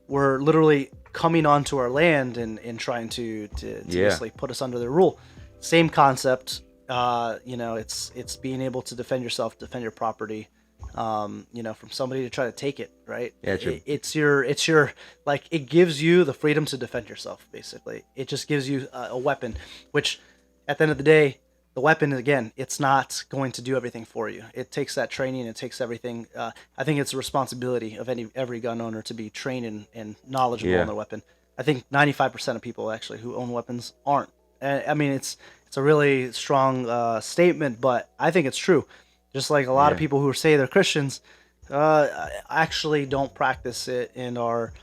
were literally coming onto our land and trying to basically put us under their rule. Same concept, it's being able to defend yourself, defend your property, from somebody to try to take it, right? Yeah, true. It's your like, it gives you the freedom to defend yourself, basically. It just gives you a weapon, which at the end of the day, the weapon, again, it's not going to do everything for you. It takes that training, it takes everything. I think it's a responsibility of every gun owner to be trained and knowledgeable on their weapon. I think 95% of people actually who own weapons aren't. I mean, it's a really strong statement, but I think it's true. Just like a lot of people who say they're Christians, actually don't practice it and are,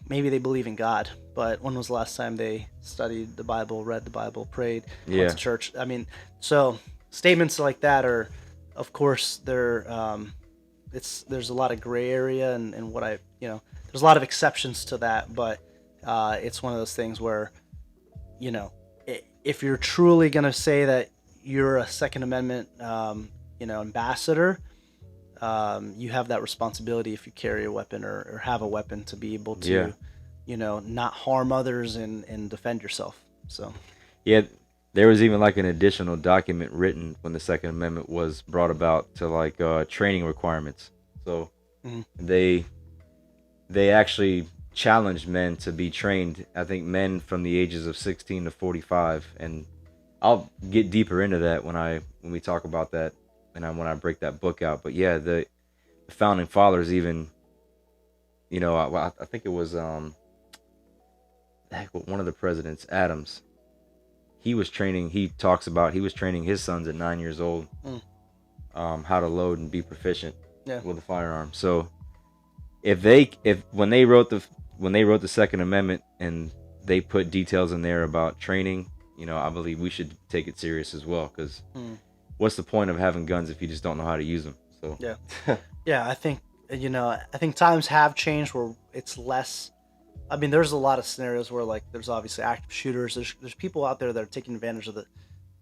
maybe they believe in God, but when was the last time they studied the Bible, read the Bible, prayed, went to church? I mean, so statements like that are, of course, there's a lot of gray area and what there's a lot of exceptions to that, but it's one of those things where, if you're truly going to say that you're a Second Amendment, ambassador, you have that responsibility if you carry a weapon or have a weapon to be able to, not harm others and defend yourself. So, there was even like an additional document written when the Second Amendment was brought about to like training requirements. So they actually challenged men to be trained. I think men from the ages of 16 to 45, and I'll get deeper into that when we talk about that. And when I break that book out, but the founding fathers even, I think it was one of the presidents, Adams. He was training. He talks about he was training his sons at 9 years old, how to load and be proficient with a firearm. So when they wrote the Second Amendment and they put details in there about training, I believe we should take it serious as well, because. What's the point of having guns if you just don't know how to use them? So I think I think times have changed where it's less. I mean, there's a lot of scenarios where like there's obviously active shooters. There's people out there that are taking advantage of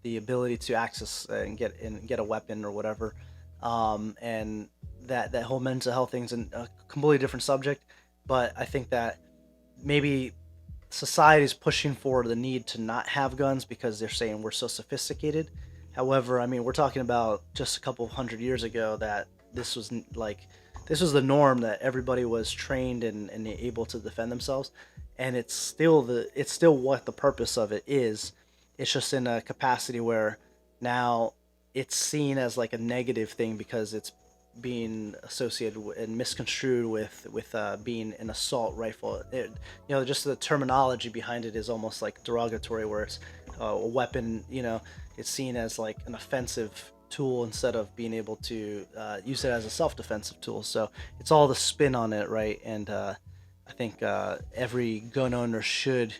the ability to access and get a weapon or whatever, and that whole mental health thing's a completely different subject. But I think that maybe society's pushing for the need to not have guns because they're saying we're so sophisticated. However, I mean, we're talking about just a couple hundred years ago that this was the norm, that everybody was trained and able to defend themselves, and it's still what the purpose of it is. It's just in a capacity where now it's seen as like a negative thing because it's being associated and misconstrued with being an assault rifle. Just the terminology behind it is almost like derogatory, where it's a weapon. It's seen as like an offensive tool instead of being able to use it as a self-defensive tool. So it's all the spin on it, right? And I think every gun owner should.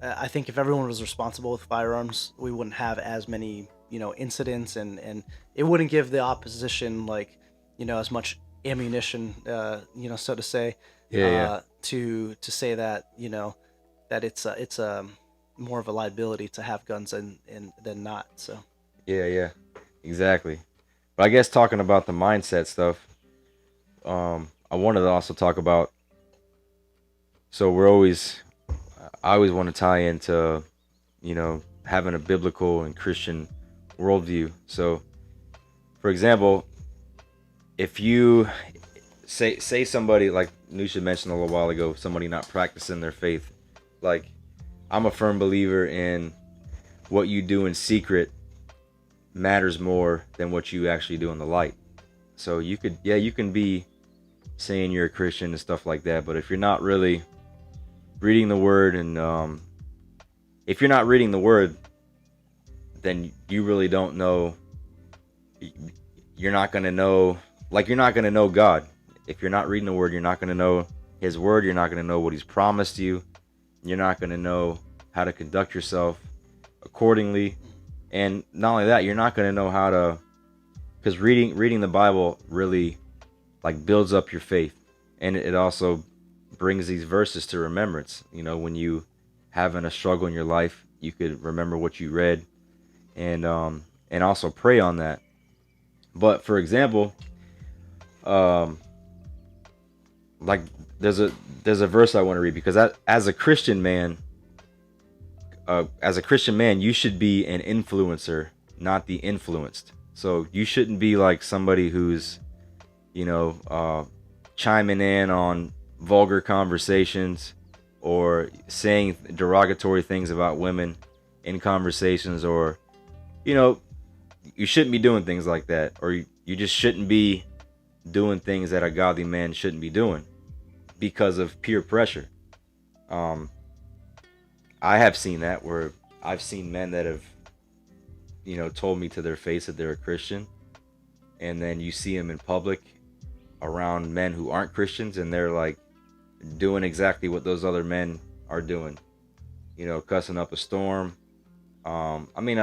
I think if everyone was responsible with firearms, we wouldn't have as many incidents, and it wouldn't give the opposition like as much ammunition, so to say, to say that that it's more of a liability to have guns than not. So Yeah, exactly. But I guess talking about the mindset stuff, I wanted to also talk about. So I always want to tie into, having a biblical and Christian worldview. So, for example, if you say somebody like Nusha mentioned a little while ago, somebody not practicing their faith, like I'm a firm believer in what you do in secret matters more than what you actually do in the light. So you can be saying you're a Christian and stuff like that, but if you're not really reading the word and if you're not reading the word, then you really don't know. You're not going to know, like you're not going to know God. If you're not reading the word, you're not going to know his word. You're not going to know what he's promised you. You're not going to know how to conduct yourself accordingly. And not only that, you're not going to know how to, because reading the Bible really like builds up your faith, and it also brings these verses to remembrance. When you having a struggle in your life, you could remember what you read, and also pray on that. But for example, like there's a verse I want to read, because as a Christian man, you should be an influencer, not the influenced. So you shouldn't be like somebody who's, chiming in on vulgar conversations or saying derogatory things about women in conversations, or, you shouldn't be doing things like that, or you just shouldn't be doing things that a godly man shouldn't be doing because of peer pressure. I have seen that, where I've seen men that have, told me to their face that they're a Christian, and then you see them in public around men who aren't Christians, and they're like doing exactly what those other men are doing, cussing up a storm. Cussing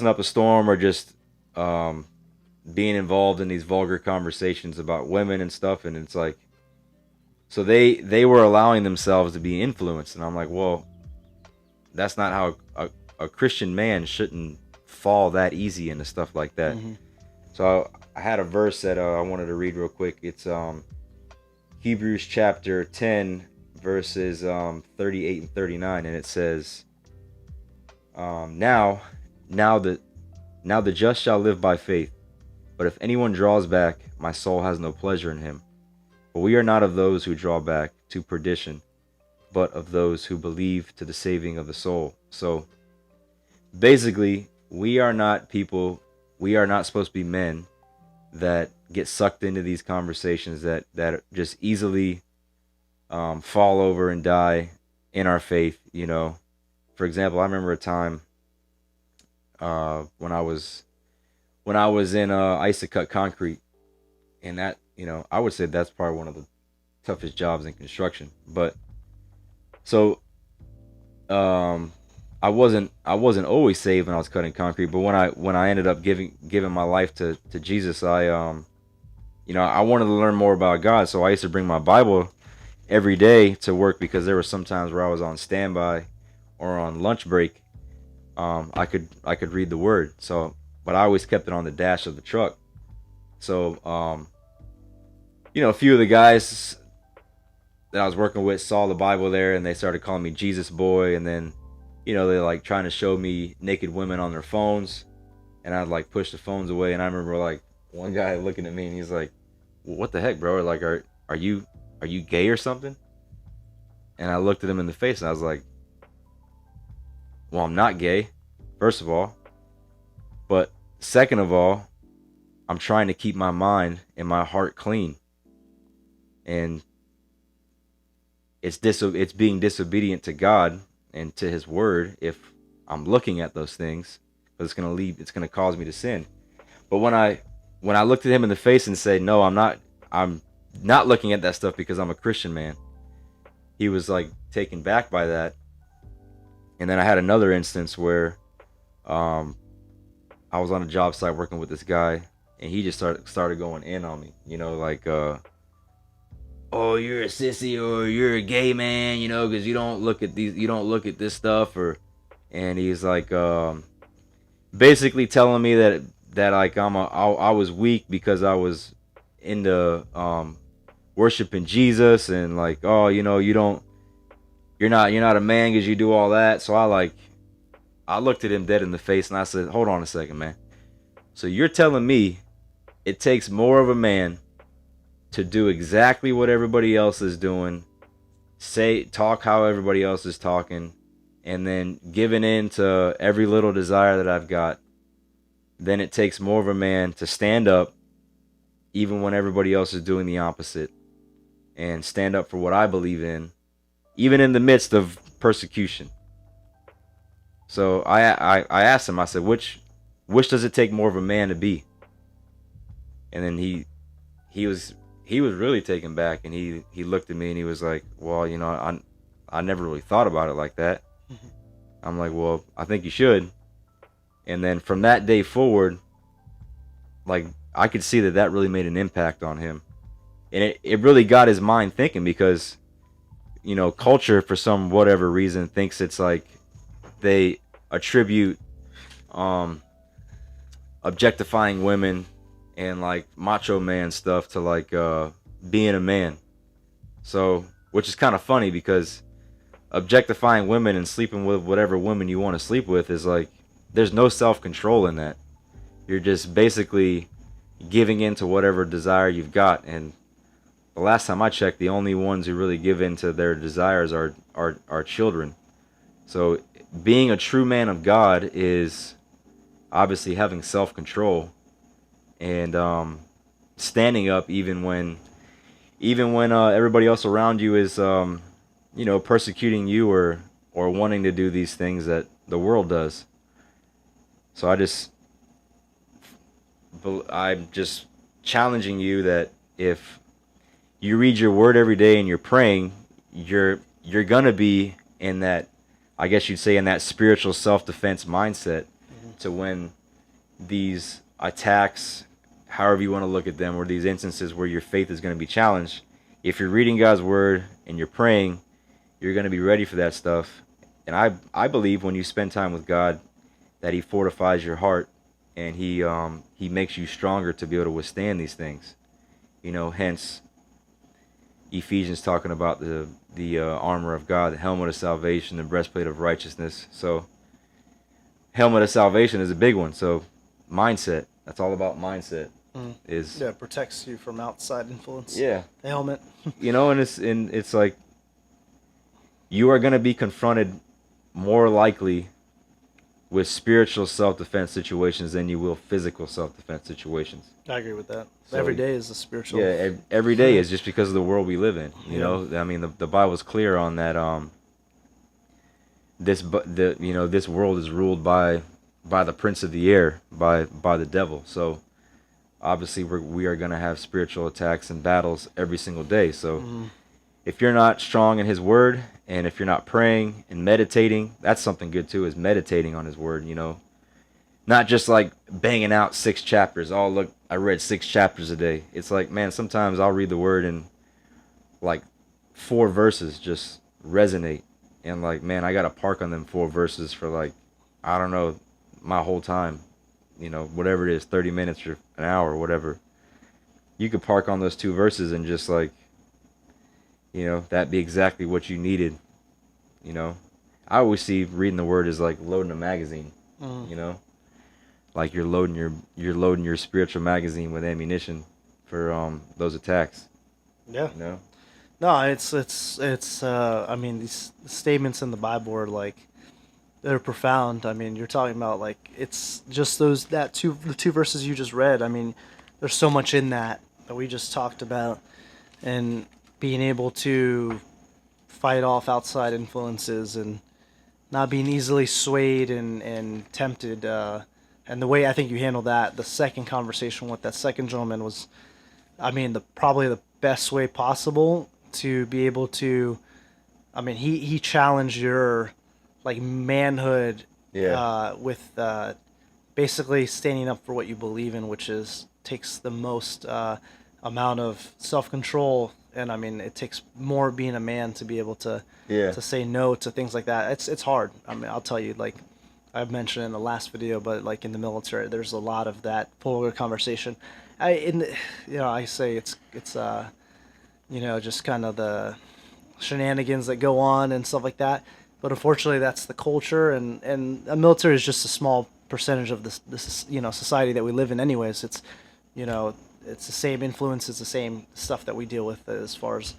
up a storm, or just being involved in these vulgar conversations about women and stuff. And it's like, so they were allowing themselves to be influenced, and I'm like, well, that's not how a Christian man shouldn't fall that easy into stuff like that. Mm-hmm. So I had a verse that I wanted to read real quick. It's Hebrews chapter 10, verses 38 and 39, and it says, now the just shall live by faith. But if anyone draws back, my soul has no pleasure in him. For we are not of those who draw back to perdition, but of those who believe to the saving of the soul. So basically, we are not supposed to be men that get sucked into these conversations that just easily fall over and die in our faith. For example, I remember a time when I was in I used to cut concrete, and that, I would say that's probably one of the toughest jobs in construction. But so I wasn't always saved when I was cutting concrete, but when I ended up giving my life to Jesus, I wanted to learn more about God. So I used to bring my Bible every day to work, because there were some times where I was on standby or on lunch break. I could read the word. So, but I always kept it on the dash of the truck. So, a few of the guys that I was working with saw the Bible there, and they started calling me Jesus boy. And then, they're like trying to show me naked women on their phones, and I'd like push the phones away. And I remember like one guy looking at me, and he's like, "What the heck, bro? Like, are you gay or something?" And I looked at him in the face, and I was like, "Well, I'm not gay, first of all. But second of all, I'm trying to keep my mind and my heart clean. And it's being disobedient to God and to his word if I'm looking at those things, but it's going to cause me to sin." But when I looked at him in the face and said, "No, I'm not looking at that stuff because I'm a Christian man," he was like taken back by that. And then I had another instance where I was on a job site working with this guy, and he just started going in on me, oh, you're a sissy or you're a gay man, because you don't look at this stuff, and he's like, basically telling me that like I was weak because I was into worshiping Jesus, and like, oh, you're not a man because you do all that. So I looked at him dead in the face and I said, hold on a second, man. So you're telling me it takes more of a man to do exactly what everybody else is doing, talk how everybody else is talking, and then giving in to every little desire that I've got, then it takes more of a man to stand up even when everybody else is doing the opposite, and stand up for what I believe in, even in the midst of persecution. So I asked him, I said, which does it take more of a man to be? And then he was really taken back, and he looked at me and he was like, well, I never really thought about it like that. I'm like, well, I think you should. And then from that day forward, like, I could see that really made an impact on him. And it really got his mind thinking, because, culture, for some whatever reason, thinks it's like they attribute objectifying women and like macho man stuff to like being a man. So, which is kind of funny, because objectifying women and sleeping with whatever women you want to sleep with is like, there's no self-control in that. You're just basically giving in to whatever desire you've got. And the last time I checked, the only ones who really give in to their desires are children. So being a true man of God is obviously having self-control and standing up even when everybody else around you is persecuting you or wanting to do these things that the world does. So I'm just challenging you that if you read your word every day and you're praying, you're gonna be in that, I guess you'd say, in that spiritual self-defense mindset, to when these attacks, however you want to look at them, or these instances where your faith is going to be challenged, if you're reading God's word and you're praying, you're going to be ready for that stuff. And I believe when you spend time with God, that he fortifies your heart, and he makes you stronger to be able to withstand these things. Hence Ephesians talking about the armor of God, the helmet of salvation, the breastplate of righteousness. So helmet of salvation is a big one. So mindset, that's all about mindset. It protects you from outside influence. Yeah. The helmet. And it's like, you are going to be confronted more likely with spiritual self-defense situations than you will physical self-defense situations. I agree with that. So, every day is a spiritual. Yeah, every day is, just because of the world we live in. I mean, the Bible's clear on that. This world is ruled by the prince of the air, by the devil. So obviously we are going to have spiritual attacks and battles every single day. So if you're not strong in his word, and if you're not praying and meditating, that's something good too, is meditating on his word. Not just like banging out 6 chapters. Oh, look, I read 6 chapters a day. It's like, man, sometimes I'll read the word and like 4 verses just resonate. And like, man, I got to park on them 4 verses for like, I don't know, my whole time. Whatever it is, 30 minutes or an hour or whatever. You could park on those 2 verses and just like, that be exactly what you needed. I always see reading the word as like loading a magazine. Like you're loading your spiritual magazine with ammunition for those attacks. Yeah. No, it's I mean, these statements in the Bible are like, they're profound. I mean, you're talking about like, it's just the 2 verses you just read. I mean, there's so much in that we just talked about, and being able to fight off outside influences and not being easily swayed and tempted. And the way I think you handled that, the second conversation with that second gentleman was, I mean, probably the best way possible to be able to, I mean, he challenged your like manhood, with basically standing up for what you believe in, which takes the most amount of self-control and I mean, it takes more being a man to be able to Yeah. to say no to things like that. It's hard. I mean, I'll tell you, like I've mentioned in the last video, but like in the military, there's a lot of that vulgar conversation. I say it's just kind of the shenanigans that go on and stuff like that. But unfortunately, that's the culture, and the military is just a small percentage of this society that we live in. Anyways, it's the same influence, it's the same stuff that we deal with as far as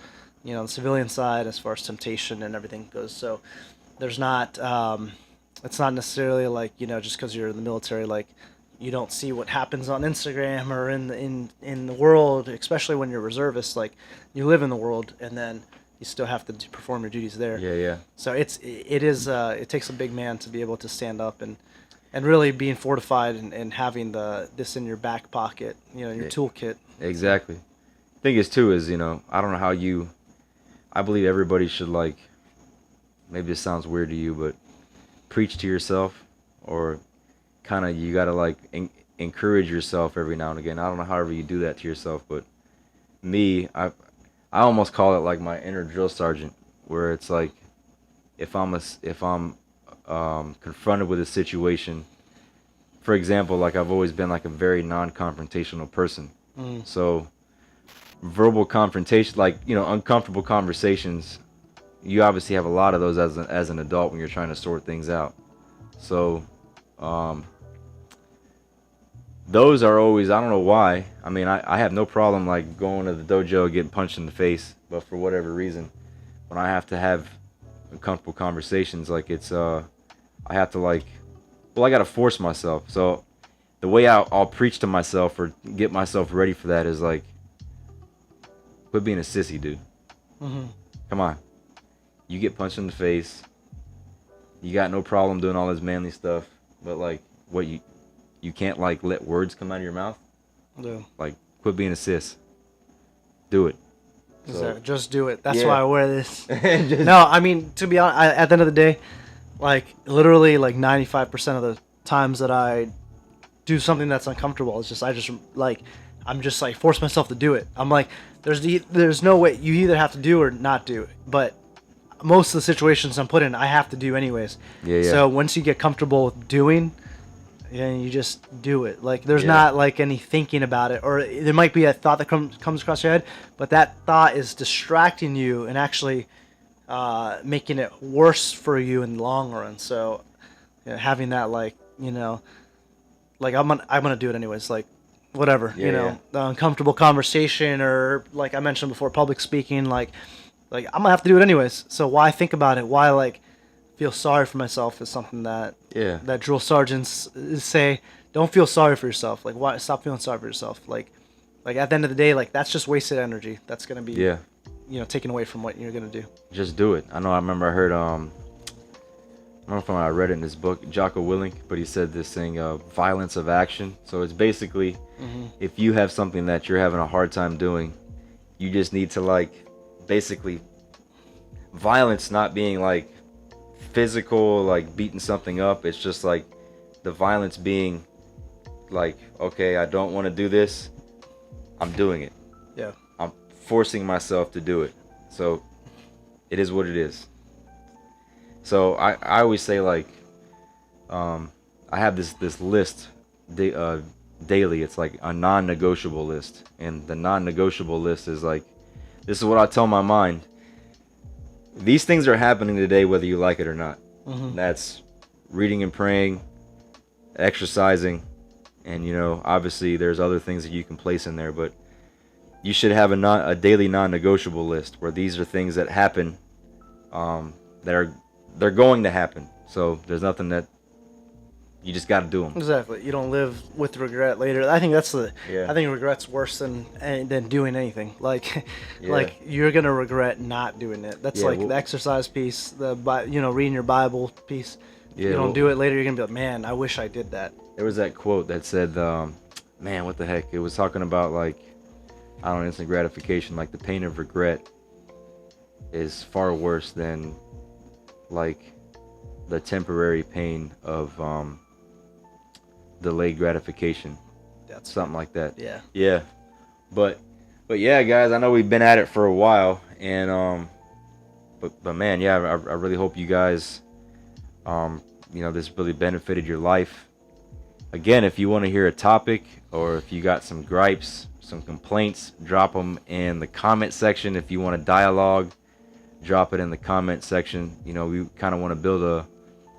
the civilian side, as far as temptation and everything goes. So there's not it's not necessarily like just because you're in the military, like you don't see what happens on Instagram or in the world, especially when you're reservist. Like you live in the world, and then you still have to perform your duties there. Yeah, yeah. So it takes a big man to be able to stand up and really being fortified and having this in your back pocket, your toolkit. Exactly. Thing is too is, I don't know how I believe everybody should, like, maybe this sounds weird to you, but preach to yourself, or kind of you got to like encourage yourself every now and again. I don't know however you do that to yourself, but me, I almost call it like my inner drill sergeant, where it's like if I'm confronted with a situation, for example, like I've always been like a very non-confrontational person. So verbal confrontation, like uncomfortable conversations, you obviously have a lot of those as an adult when you're trying to sort things out. So those are always, I don't know why. I mean, I have no problem like going to the dojo, getting punched in the face, but for whatever reason, when I have to have uncomfortable conversations, like I have to I got to force myself. So the way I'll preach to myself or get myself ready for that is like, quit being a sissy, dude. Come on. You get punched in the face. You got no problem doing all this manly stuff, but like, what you can't like let words come out of your mouth? Yeah. Like, quit being a sis. Do it. So, just do it. That's yeah. why I wear this. No, I mean, to be honest, at the end of the day, like literally like 95% of the times that I do something that's uncomfortable, I'm just like force myself to do it. I'm like, there's no way, you either have to do or not do it. But most of the situations I'm put in, I have to do anyways. Yeah. So once you get comfortable with doing, and you just do it. Like there's not like any thinking about it, or there might be a thought that comes across your head, but that thought is distracting you and actually making it worse for you in the long run. So having that like I'm gonna do it anyways. Like whatever, the uncomfortable conversation, or like I mentioned before, public speaking. Like I'm gonna have to do it anyways. So why think about it? Why like feel sorry for myself is something that that drill sergeants say. Don't feel sorry for yourself. Like why? Stop feeling sorry for yourself. Like at the end of the day, like that's just wasted energy. That's gonna be taken away from what you're gonna do. Just do it. I know. I remember I heard I don't know if I read it in this book, Jocko Willink, but he said this thing, violence of action. So it's basically if you have something that you're having a hard time doing, you just need to like basically violence not being like physical, like beating something up. It's just like the violence being like, okay, I don't want to do this, I'm doing it. Yeah. I'm forcing myself to do it. So it is what it is. So I always say like I have this list daily. It's like a non-negotiable list, and the non-negotiable list is like, this is what I tell my mind. These things are happening today whether you like it or not. That's reading and praying, exercising, and obviously there's other things that you can place in there, but you should have a daily non-negotiable list where these are things that happen, they're going to happen. So there's nothing that you just got to do them. Exactly. You don't live with regret later. I think that's I think regret's worse than doing anything. Like like you're gonna regret not doing it. That's the exercise piece, the reading your Bible piece. You don't do it later, you're gonna be like, man, I wish I did that. There was that quote that said, man, what the heck? It was talking about like, I don't know, instant gratification. Like the pain of regret is far worse than like the temporary pain of delayed gratification. That's something like that. Yeah. Yeah. But But yeah, guys, I know we've been at it for a while, and but man, yeah, I really hope you guys, this really benefited your life. Again, if you want to hear a topic, or if you got some gripes, some complaints, drop them in the comment section. If you want a dialogue, drop it in the comment section. We kind of want to build a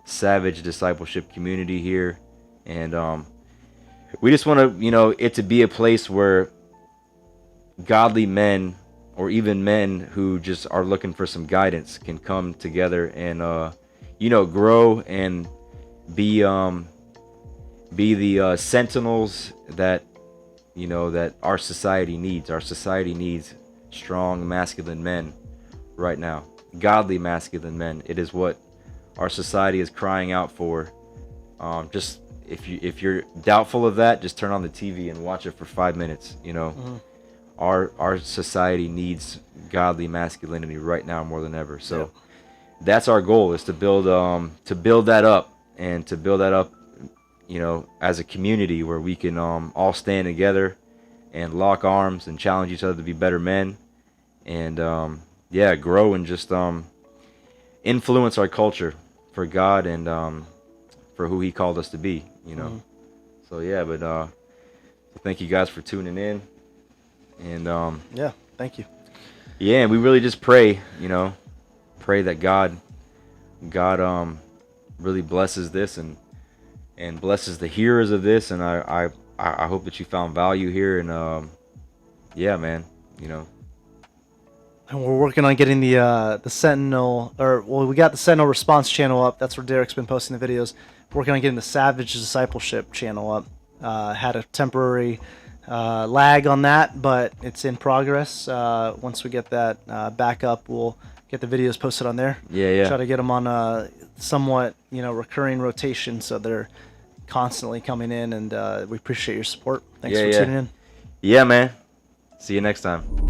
savage discipleship community here, and we just want to, it to be a place where godly men, or even men who just are looking for some guidance, can come together and grow and be the sentinels that that our society needs. Our society needs strong masculine men right now, godly masculine men. It is what our society is crying out for. Just if you're doubtful of that, just turn on the TV and watch it for 5 minutes. Mm-hmm. Our society needs godly masculinity right now more than ever. So that's our goal, is to build that up, and to build that up, as a community where we can all stand together and lock arms and challenge each other to be better men, and grow and just influence our culture for God, and for who He called us to be. Mm-hmm. So yeah, but so thank you guys for tuning in, and thank you. Yeah, and we really just pray that God really blesses this, and blesses the hearers of this, and I hope that you found value here, and man, And we're working on getting the Sentinel, we got the Sentinel Response channel up. That's where Derek's been posting the videos. We're working on getting the Savage Discipleship channel up. Had a temporary lag on that, but it's in progress. Once we get that back up, we'll get the videos posted on there. Yeah. Try to get them on a somewhat, recurring rotation, so they're constantly coming in, and we appreciate your support. Thanks for tuning in. Yeah, man. See you next time.